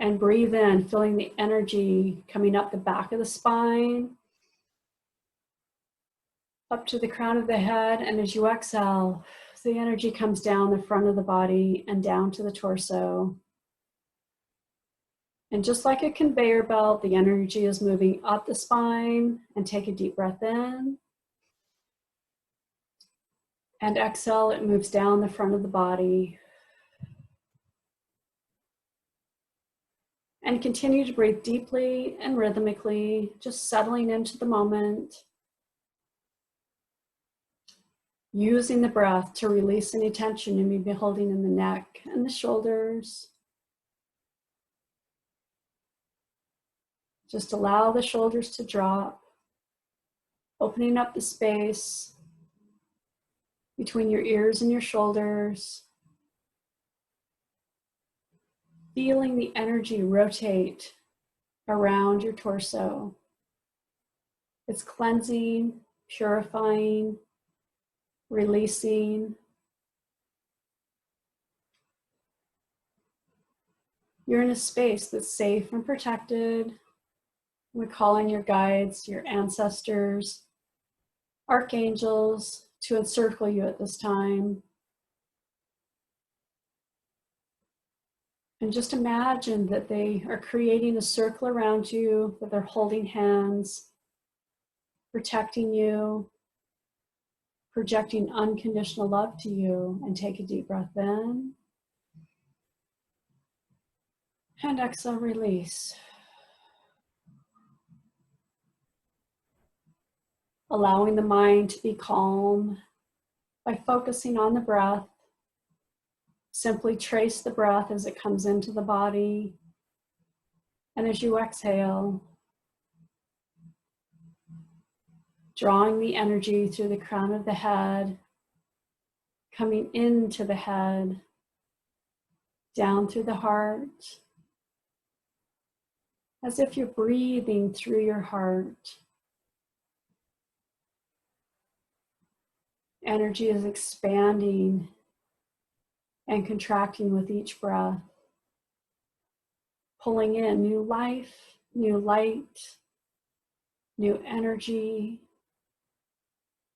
And breathe in, feeling the energy coming up the back of the spine, up to the crown of the head. And as you exhale, the energy comes down the front of the body and down to the torso. And just like a conveyor belt, the energy is moving up the spine. And take a deep breath in. And exhale, it moves down the front of the body. And continue to breathe deeply and rhythmically, just settling into the moment. Using the breath to release any tension you may be holding in the neck and the shoulders. Just allow the shoulders to drop, opening up the space between your ears and your shoulders. Feeling the energy rotate around your torso. It's cleansing, purifying, releasing. You're in a space that's safe and protected. We call on your guides, your ancestors, archangels to encircle you at this time. And just imagine that they are creating a circle around you, that they're holding hands, protecting you, projecting unconditional love to you. And take a deep breath in. And exhale, release. Allowing the mind to be calm by focusing on the breath. Simply trace the breath as it comes into the body. And as you exhale, drawing the energy through the crown of the head, coming into the head, down through the heart, as if you're breathing through your heart. Energy is expanding and contracting with each breath, pulling in new life, new light, new energy.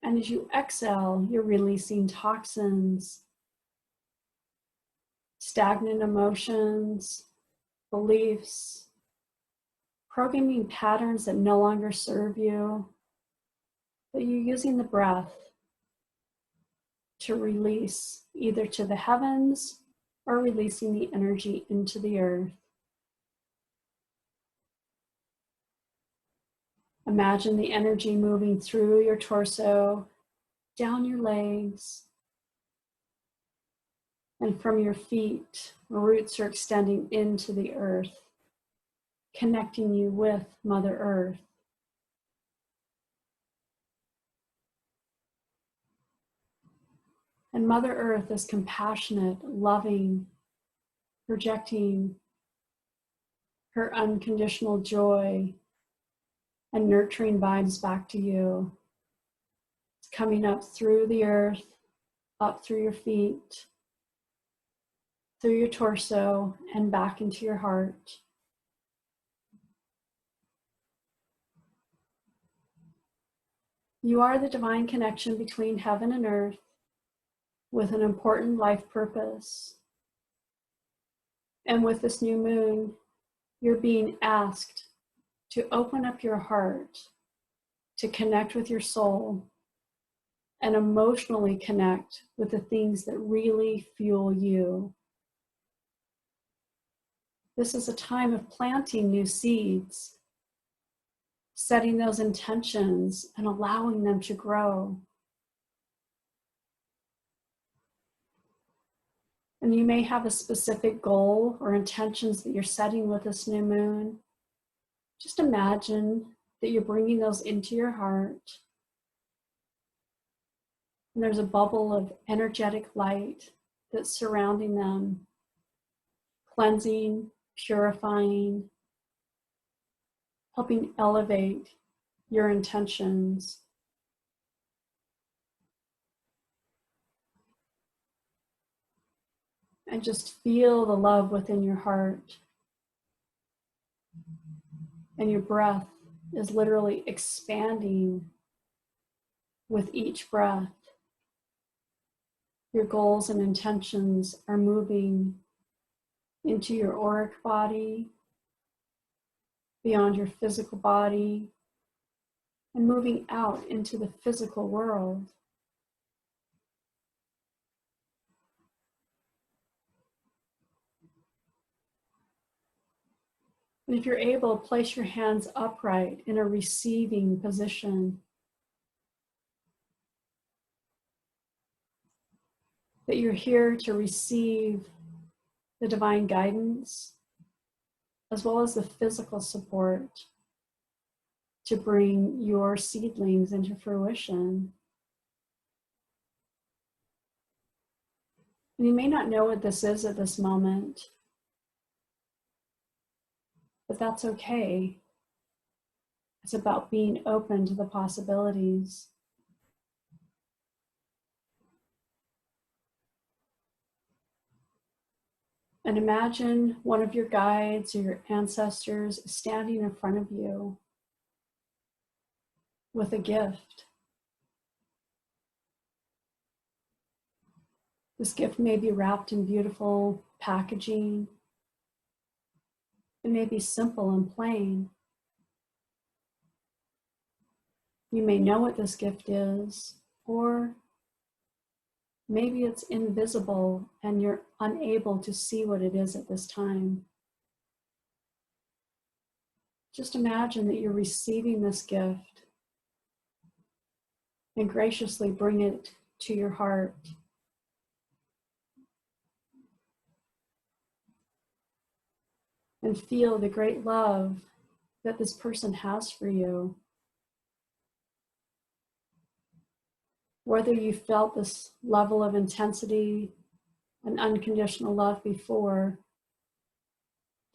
And as you exhale, you're releasing toxins, stagnant emotions, beliefs, programming patterns that no longer serve you, but you're using the breath to release either to the heavens or releasing the energy into the earth. Imagine the energy moving through your torso, down your legs, and from your feet. Roots are extending into the earth, connecting you with Mother Earth. And Mother Earth is compassionate, loving, projecting her unconditional joy and nurturing vibes back to you. It's coming up through the earth, up through your feet, through your torso, and back into your heart. You are the divine connection between heaven and earth with an important life purpose. And with this new moon, you're being asked to open up your heart, to connect with your soul, and emotionally connect with the things that really fuel you. This is a time of planting new seeds, setting those intentions and allowing them to grow. And you may have a specific goal or intentions that you're setting with this new moon. Just imagine that you're bringing those into your heart. And there's a bubble of energetic light that's surrounding them, cleansing, purifying, helping elevate your intentions. And just feel the love within your heart. And your breath is literally expanding with each breath. Your goals and intentions are moving into your auric body, beyond your physical body, and moving out into the physical world. And if you're able, place your hands upright in a receiving position. That you're here to receive the divine guidance, as well as the physical support to bring your seedlings into fruition. And you may not know what this is at this moment, but that's okay. It's about being open to the possibilities. And imagine one of your guides or your ancestors standing in front of you with a gift. This gift may be wrapped in beautiful packaging. It may be simple and plain. You may know what this gift is, or maybe it's invisible and you're unable to see what it is at this time. Just imagine that you're receiving this gift and graciously bring it to your heart. And feel the great love that this person has for you. Whether you felt this level of intensity and unconditional love before,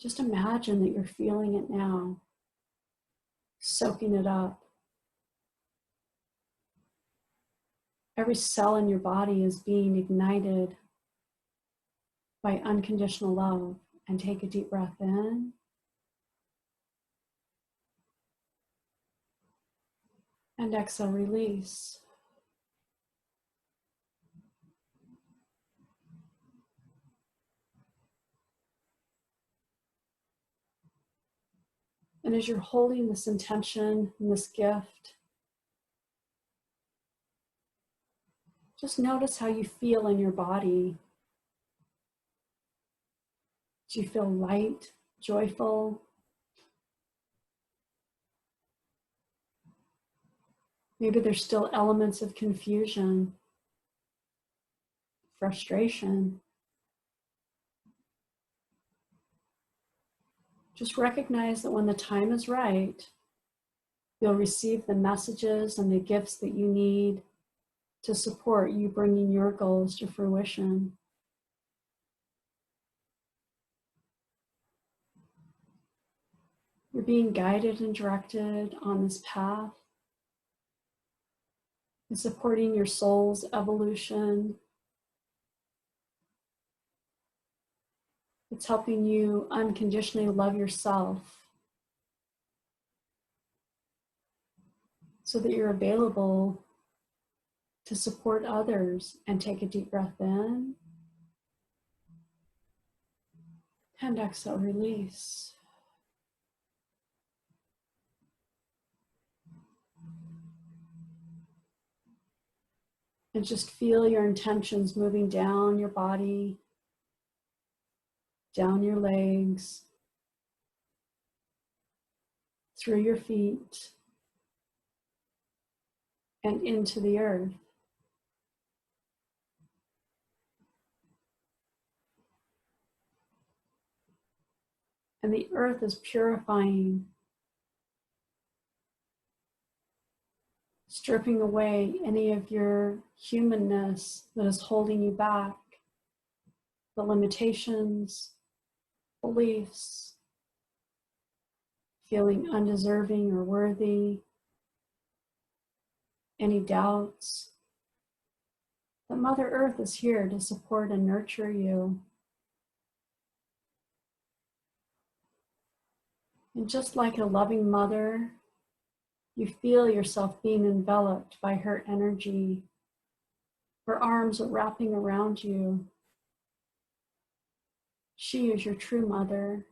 just imagine that you're feeling it now, soaking it up. Every cell in your body is being ignited by unconditional love. And take a deep breath in. And exhale, release. And as you're holding this intention and this gift, just notice how you feel in your body. Do you feel light, joyful? Maybe there's still elements of confusion, frustration. Just recognize that when the time is right, you'll receive the messages and the gifts that you need to support you bringing your goals to fruition. You're being guided and directed on this path. It's supporting your soul's evolution. It's helping you unconditionally love yourself so that you're available to support others. And take a deep breath in. And exhale, release. And just feel your intentions moving down your body, down your legs, through your feet, and into the earth. And the earth is purifying, stripping away any of your humanness that is holding you back, the limitations, beliefs, feeling undeserving or worthy, any doubts. But Mother Earth is here to support and nurture you. And just like a loving mother, you feel yourself being enveloped by her energy. Her arms are wrapping around you. She is your true mother.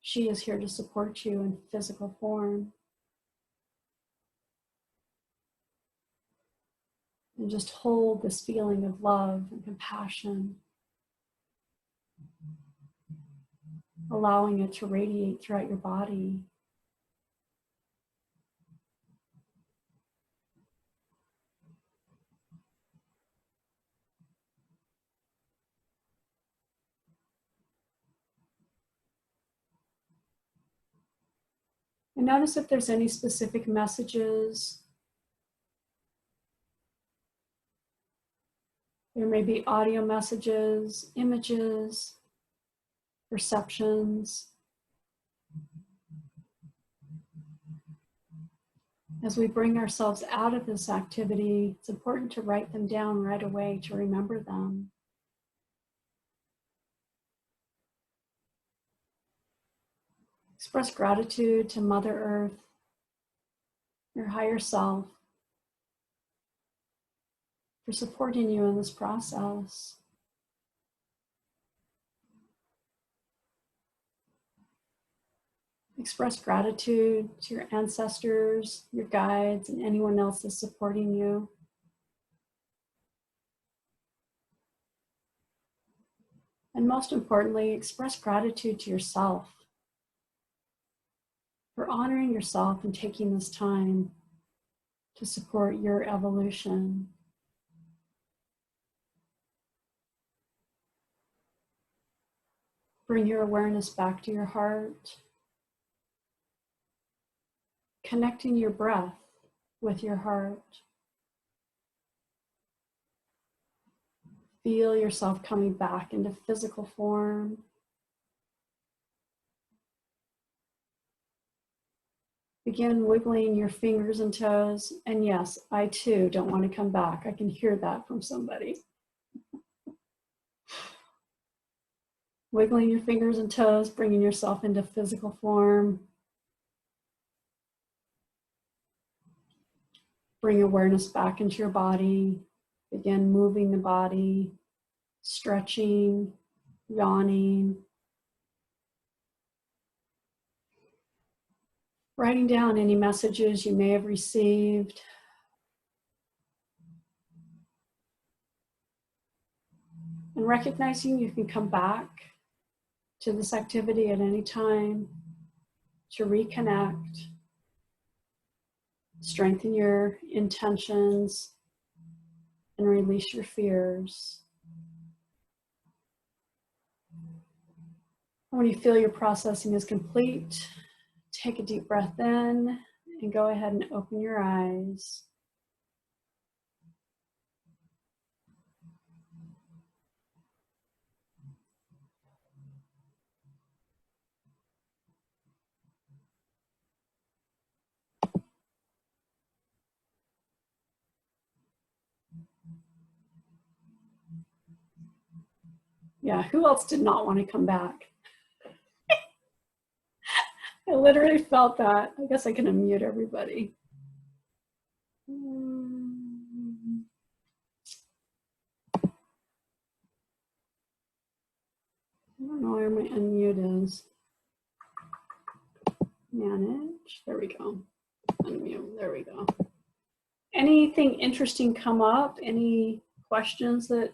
She is here to support you in physical form. And just hold this feeling of love and compassion, allowing it to radiate throughout your body. And notice if there's any specific messages. There may be audio messages, images, perceptions. As we bring ourselves out of this activity, it's important to write them down right away to remember them. Express gratitude to Mother Earth, your higher self, for supporting you in this process. Express gratitude to your ancestors, your guides, and anyone else that's supporting you. And most importantly, express gratitude to yourself for honoring yourself and taking this time to support your evolution. Bring your awareness back to your heart, connecting your breath with your heart. Feel yourself coming back into physical form. Begin wiggling your fingers and toes. And yes, I too don't want to come back. I can hear that from somebody. Wiggling your fingers and toes, bringing yourself into physical form. Bring awareness back into your body. Begin moving the body, stretching, yawning. Writing down any messages you may have received. And recognizing you can come back to this activity at any time to reconnect, strengthen your intentions, and release your fears. When you feel your processing is complete, take a deep breath in and go ahead and open your eyes. Yeah, who else did not want to come back? I literally felt that. I guess I can unmute everybody. I don't know where my unmute is. Manage. There we go. Unmute. There we go. Anything interesting come up? Any questions that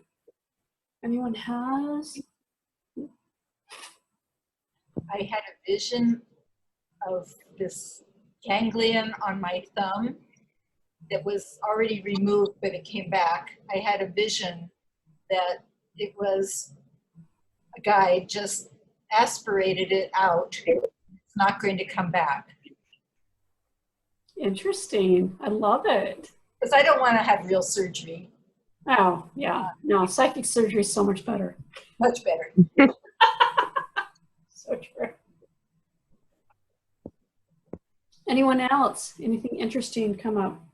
anyone has? I had a vision of this ganglion on my thumb that was already removed, but it came back. I had a vision that it was a guy just aspirated it out. It's not going to come back. Interesting. I love it. Because I don't want to have real surgery. Oh, yeah. No, psychic surgery is so much better. Much better. So true. Anyone else? Anything interesting come up?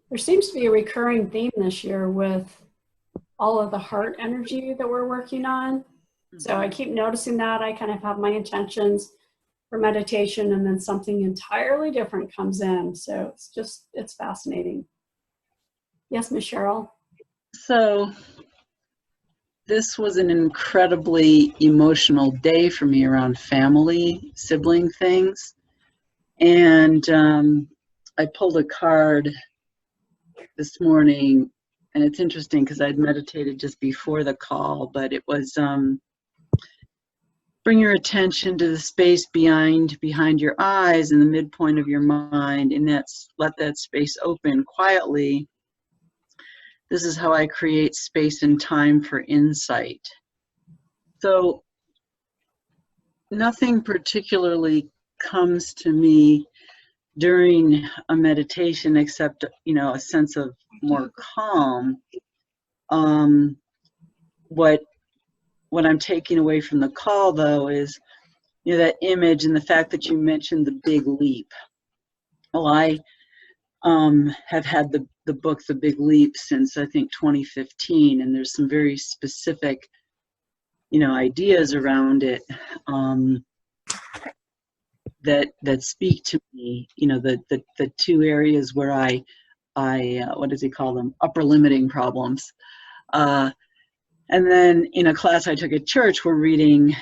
There seems to be a recurring theme this year with all of the heart energy that we're working on. So I keep noticing that. I kind of have my intentions for meditation and then something entirely different comes in. So it's fascinating. Yes, Ms. Cheryl? So this was an incredibly emotional day for me around family, sibling things. And I pulled a card this morning, and it's interesting because I'd meditated just before the call, but it was bring your attention to the space behind your eyes and the midpoint of your mind, and let that space open quietly. This is how I create space and time for insight. So nothing particularly comes to me during a meditation except, a sense of more calm. What what I'm taking away from the call, though, is, you know, that image and the fact that you mentioned the big leap. Well, I have had the book The Big Leap since I think 2015, and there's some very specific, you know, ideas around it that speak to me. You know, the two areas where I what does he call them? Upper limiting problems. And then in a class I took at church, we're reading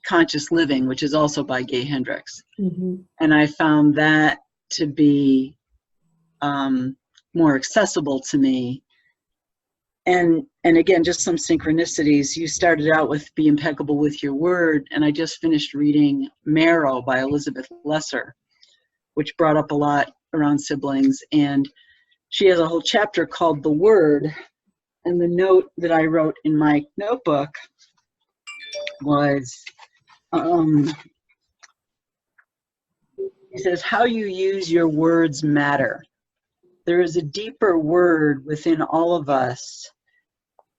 Conscious Living, which is also by Gay Hendricks. Mm-hmm. And I found that to be more accessible to me. And again, just some synchronicities. You started out with Be Impeccable with Your Word, and I just finished reading Marrow by Elizabeth Lesser, which brought up a lot around siblings. And she has a whole chapter called The Word. And the note that I wrote in my notebook was, it says, how you use your words matter. There is a deeper word within all of us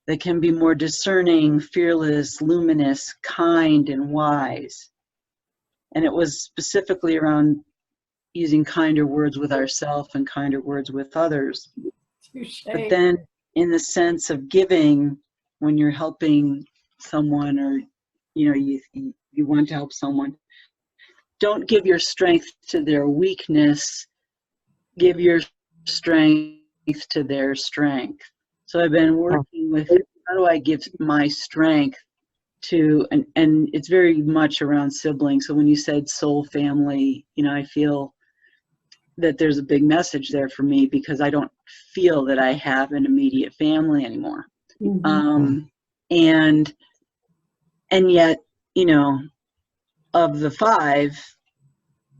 that can be more discerning, fearless, luminous, kind, and wise. And it was specifically around using kinder words with ourselves and kinder words with others. Touché. But then in the sense of giving, when you're helping someone, or you know, you want to help someone, don't give your strength to their weakness, give your strength to their strength. So I've been working with, how do I give my strength to, and it's very much around siblings. So when you said soul family, you know, I feel that there's a big message there for me, because I don't feel that I have an immediate family anymore. Mm-hmm. And yet, you know, of the 5,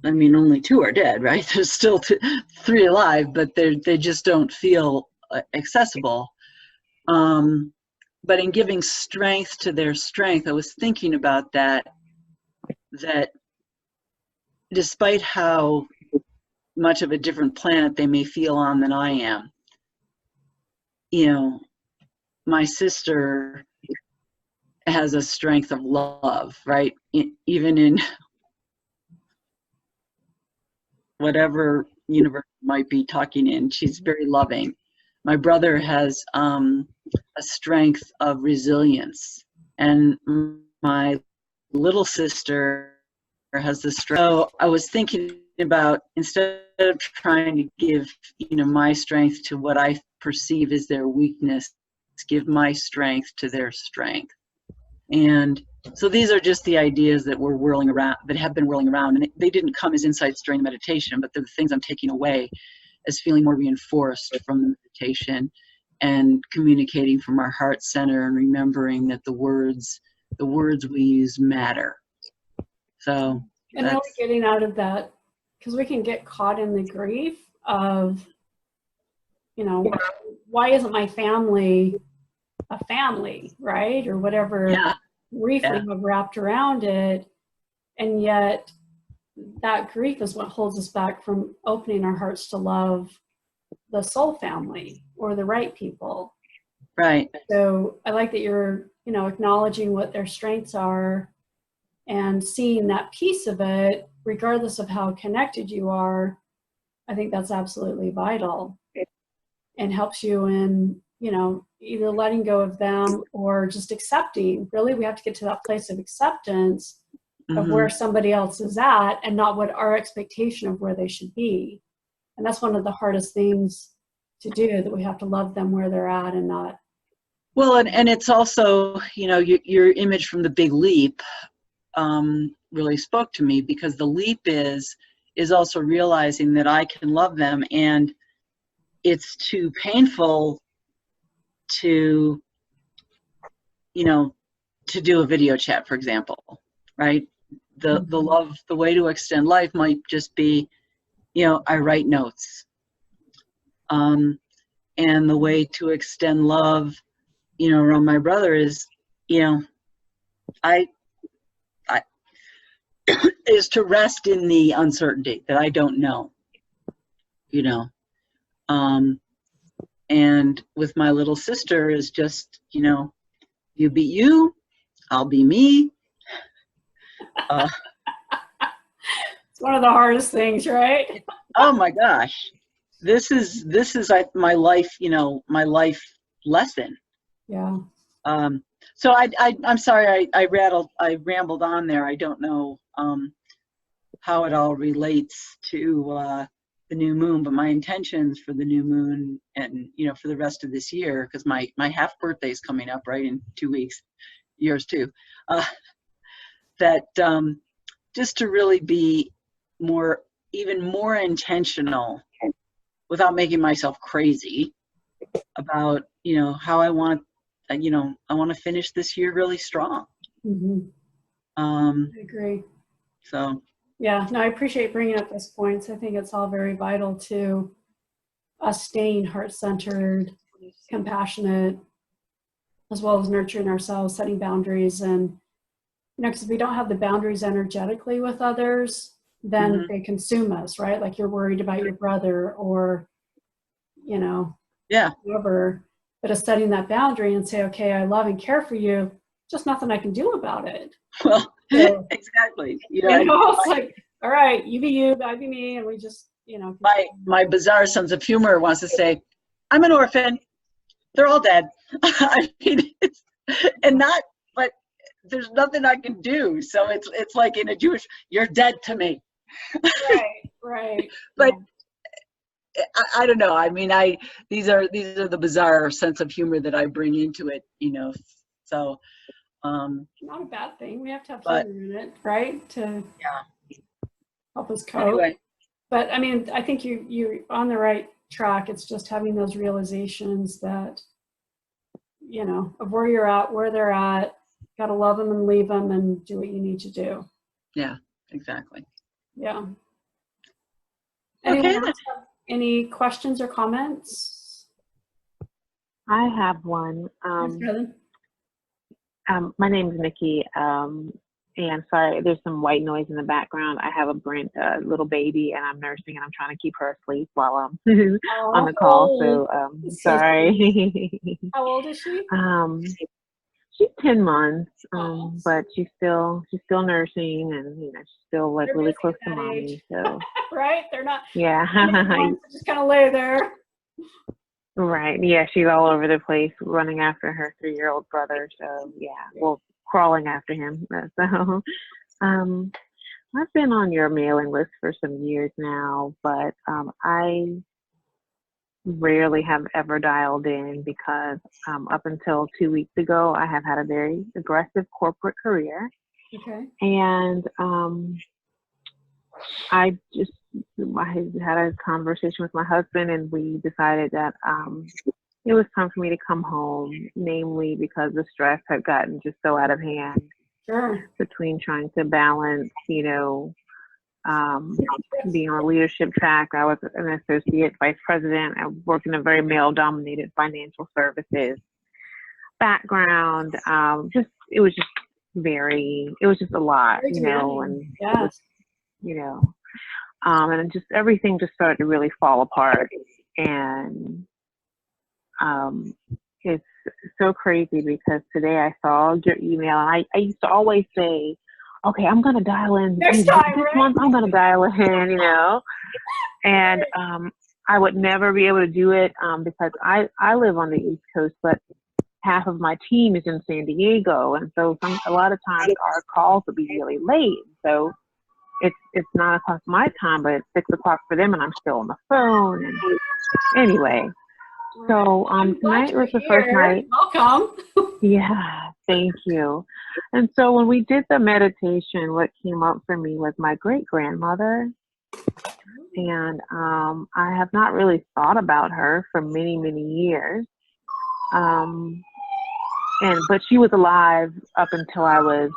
I mean, only 2 are dead, right? There's still 3 alive, but they just don't feel accessible. But in giving strength to their strength, I was thinking about that despite how much of a different planet they may feel on than I am, you know, my sister has a strength of love, right? Even in whatever universe might be talking in, she's very loving. My brother has a strength of resilience, and my little sister has the strength. So I was thinking about, instead of trying to give, you know, my strength to what I perceive as their weakness, give my strength to their strength. And so these are just the ideas that were whirling around, that have been whirling around, and they didn't come as insights during meditation, but they're the things I'm taking away as feeling more reinforced from the meditation, and communicating from our heart center, and remembering that the words we use matter. So And really getting out of that, because we can get caught in the grief of, you know, why isn't my family a family, right? Or whatever grief we have wrapped around it. And yet that grief is what holds us back from opening our hearts to love the soul family or the right people. Right. So I like that you're, you know, acknowledging what their strengths are and seeing that piece of it, regardless of how connected you are. I think that's absolutely vital, and helps you in, you know, either letting go of them or just accepting. Really, we have to get to that place of acceptance of where somebody else is at, and not what our expectation of where they should be. And that's one of the hardest things to do, that we have to love them where they're at and not. Well, and it's also, you know, your image from The Big Leap really spoke to me, because the leap is also realizing that I can love them, and it's too painful to, you know, to do a video chat, for example, right? The love, the way to extend life might just be, you know, I write notes. And the way to extend love, you know, around my brother is, you know, I is to rest in the uncertainty that I don't know, you know. And with my little sister is just, you know, You be you, I'll be me. It's one of the hardest things, right? Oh my gosh. This is my life, my life lesson. Yeah. So I'm sorry I rambled on there. I don't know how it all relates to the new moon, but my intentions for the new moon and for the rest of this year, because my half birthday is coming up right in 2 weeks, yours too. That just to really be even more intentional without making myself crazy about how I want I want to finish this year really strong. Mm-hmm. I agree. So yeah, no, I appreciate bringing up those points. I think it's all very vital to us staying heart-centered, compassionate, as well as nurturing ourselves, setting boundaries. And because if we don't have the boundaries energetically with others, then they consume us, right? Like you're worried about your brother or whoever, but of setting that boundary and say, okay, I love and care for you, just nothing I can do about it. Well, so, exactly. It's like, all right, you be you, I be me, and we just, my bizarre sense of humor wants to say, I'm an orphan. They're all dead. I mean, but there's nothing I can do. So it's like in a Jewish, you're dead to me. Right. But I don't know. I mean, these are the bizarre sense of humor that I bring into it, So not a bad thing. We have to have humor in it, right? To help us cope. Anyway. But I mean, I think you're on the right track. It's just having those realizations that, of where you're at, where they're at. Got to love them and leave them and do what you need to do. Yeah, exactly. Yeah. Okay. Anyone else have any questions or comments? I have one. My name is Nikki. And sorry, there's some white noise in the background. I have a little baby, and I'm nursing, and I'm trying to keep her asleep while I'm on the call. So sorry. How old is she? She's 10 months, but she's still nursing, and she's still like really close to mommy. So right, they're not. Yeah. Just kind of lay there. Right. Yeah, she's all over the place, running after her 3-year-old brother. So yeah, well, crawling after him. So I've been on your mailing list for some years now, but I rarely have ever dialed in because up until 2 weeks ago, I have had a very aggressive corporate career. Okay. And I had a conversation with my husband, and we decided that it was time for me to come home, namely because the stress had gotten just so out of hand. Sure. Between trying to balance, being on a leadership track. I was an associate vice president. I worked in a very male-dominated financial services background. It was just a lot, and yes. And just everything just started to really fall apart. And it's so crazy because today I saw your email, and I used to always say, okay, I'm going to dial in next time, this month. I'm going to dial in, and I would never be able to do it because I live on the East Coast, but half of my team is in San Diego, and so a lot of times our calls will be really late. So it's 9 o'clock my time, but it's 6 o'clock for them, and I'm still on the phone. And anyway, so tonight was the first night. Welcome. Yeah, thank you. And so when we did the meditation, what came up for me was my great-grandmother. And I have not really thought about her for many, many years. But she was alive up until I was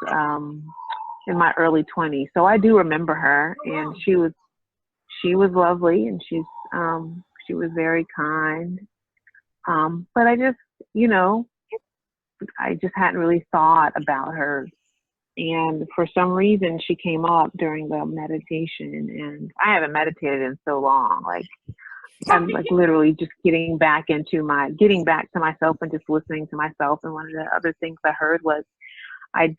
in my early 20s. So I do remember her, and she was lovely, and she was very kind. But I just hadn't really thought about her. And for some reason, she came up during the meditation, and I haven't meditated in so long, like I'm like literally just getting back to myself and just listening to myself. And one of the other things I heard was I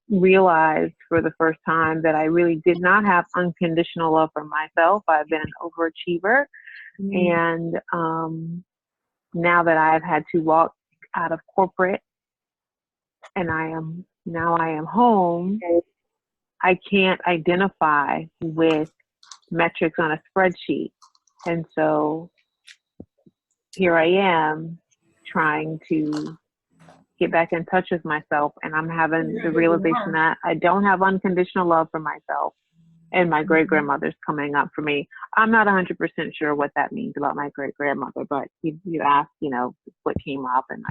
realized for the first time that I really did not have unconditional love for myself. I've been an overachiever. And now that I've had to walk out of corporate and I am home, I can't identify with metrics on a spreadsheet. And so here I am trying to get back in touch with myself, and I'm having the realization that I don't have unconditional love for myself, and my great-grandmother's coming up for me. I'm not 100% sure what that means about my great-grandmother, but you asked, what came up, and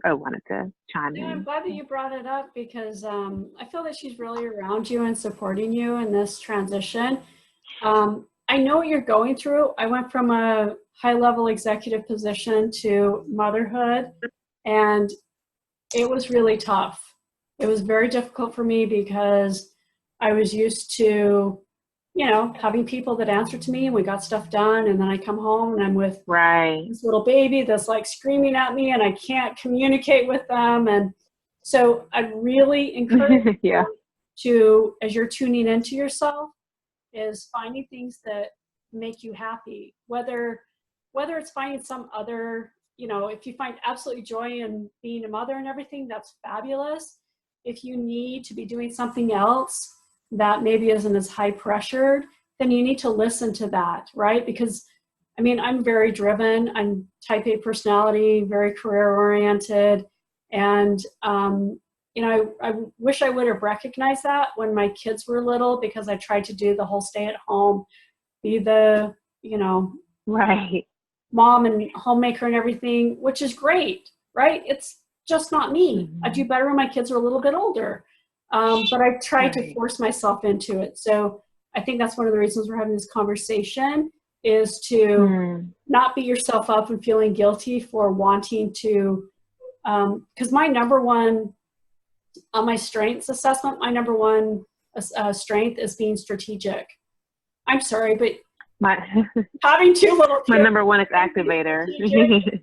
I wanted to chime in. I'm glad that you brought it up because I feel that she's really around you and supporting you in this transition. I know what you're going through. I went from a high-level executive position to motherhood, and it was really tough. It was very difficult for me because I was used to, having people that answer to me and we got stuff done, and then I come home and I'm with this little baby that's like screaming at me and I can't communicate with them. And so I really encourage you to, as you're tuning into yourself, is finding things that make you happy, whether it's finding some other, if you find absolutely joy in being a mother and everything, that's fabulous. If you need to be doing something else that maybe isn't as high pressured, then you need to listen to that, right? Because I'm very driven. I'm type A personality, very career oriented. And, I wish I would have recognized that when my kids were little, because I tried to do the whole stay at home, be the, mom and homemaker and everything, which is great, right? It's just not me. I do better when my kids are a little bit older. But I tried to force myself into it. So I think that's one of the reasons we're having this conversation, is to not beat yourself up and feeling guilty for wanting to, because my number one, on my strengths assessment, my number one strength is being strategic. I'm sorry, but having two little kids, my number one is activator.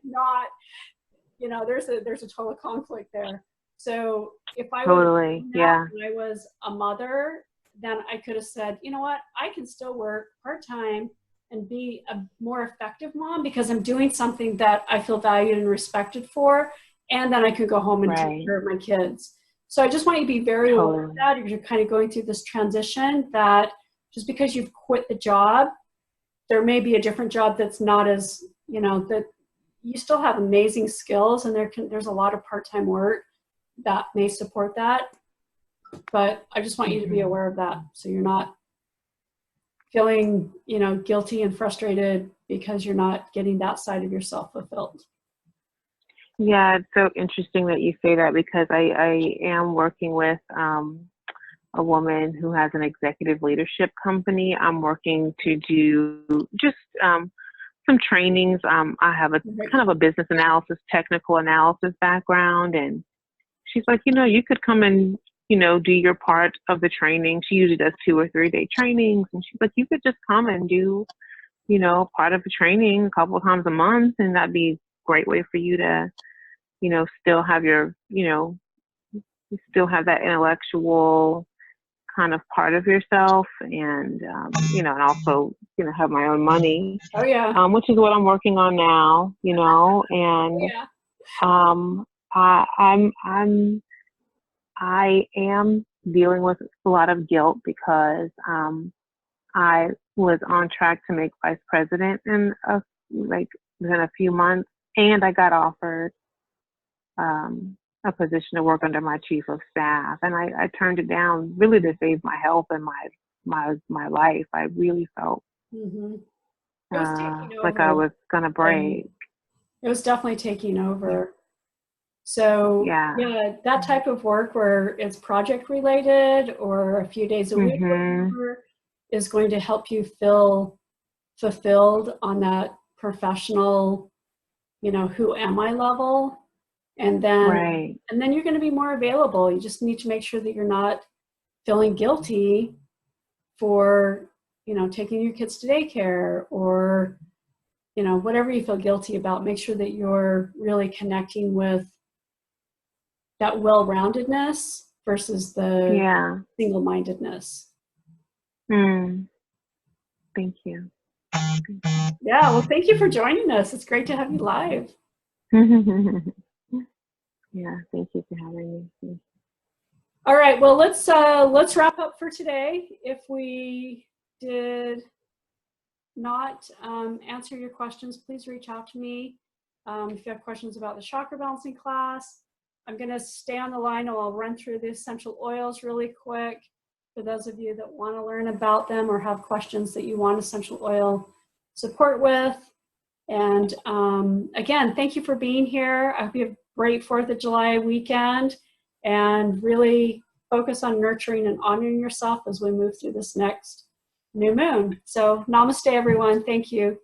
Not, there's a total conflict there. So if I was a mother, then I could have said, you know what, I can still work part-time and be a more effective mom because I'm doing something that I feel valued and respected for, and then I could go home and take care of my kids. So I just want you to be very aware of that. If you're kind of going through this transition, that just because you've quit the job, there may be a different job that's not as, that you still have amazing skills, and there's a lot of part-time work that may support that. But I just want you to be aware of that, so you're not feeling, guilty and frustrated because you're not getting that side of yourself fulfilled. Yeah, it's so interesting that you say that, because I am working with a woman who has an executive leadership company. I'm working to do just some trainings. I have a kind of a business analysis, technical analysis background, and she's like, you could come and, do your part of the training. She usually does 2 or 3 day trainings, and she's like, you could just come and do, part of the training a couple of times a month, and that'd be a great way for you to, still have your, still have that intellectual kind of part of yourself, and and also have my own money. Which is what I'm working on now, and I am dealing with a lot of guilt because I was on track to make vice president in within a few months, and I got offered a position to work under my chief of staff, and I turned it down really to save my health and my life. I really felt like I was gonna break. It was definitely taking over. So that type of work where it's project related or a few days a week is going to help you feel fulfilled on that professional, who am I level. And then you're going to be more available. You just need to make sure that you're not feeling guilty for, taking your kids to daycare or, whatever you feel guilty about, make sure that you're really connecting with that well-roundedness versus the Yeah. single-mindedness. Thank you. Yeah, well, thank you for joining us. It's great to have you live. Yeah, thank you for having me. All right, well, let's wrap up for today. If we did not answer your questions, please reach out to me. If you have questions about the chakra balancing class, I'm going to stay on the line and I'll run through the essential oils really quick for those of you that want to learn about them or have questions that you want essential oil support with. And again, thank you for being here. I hope you have a great 4th of July weekend and really focus on nurturing and honoring yourself as we move through this next new moon. So namaste, everyone. Thank you.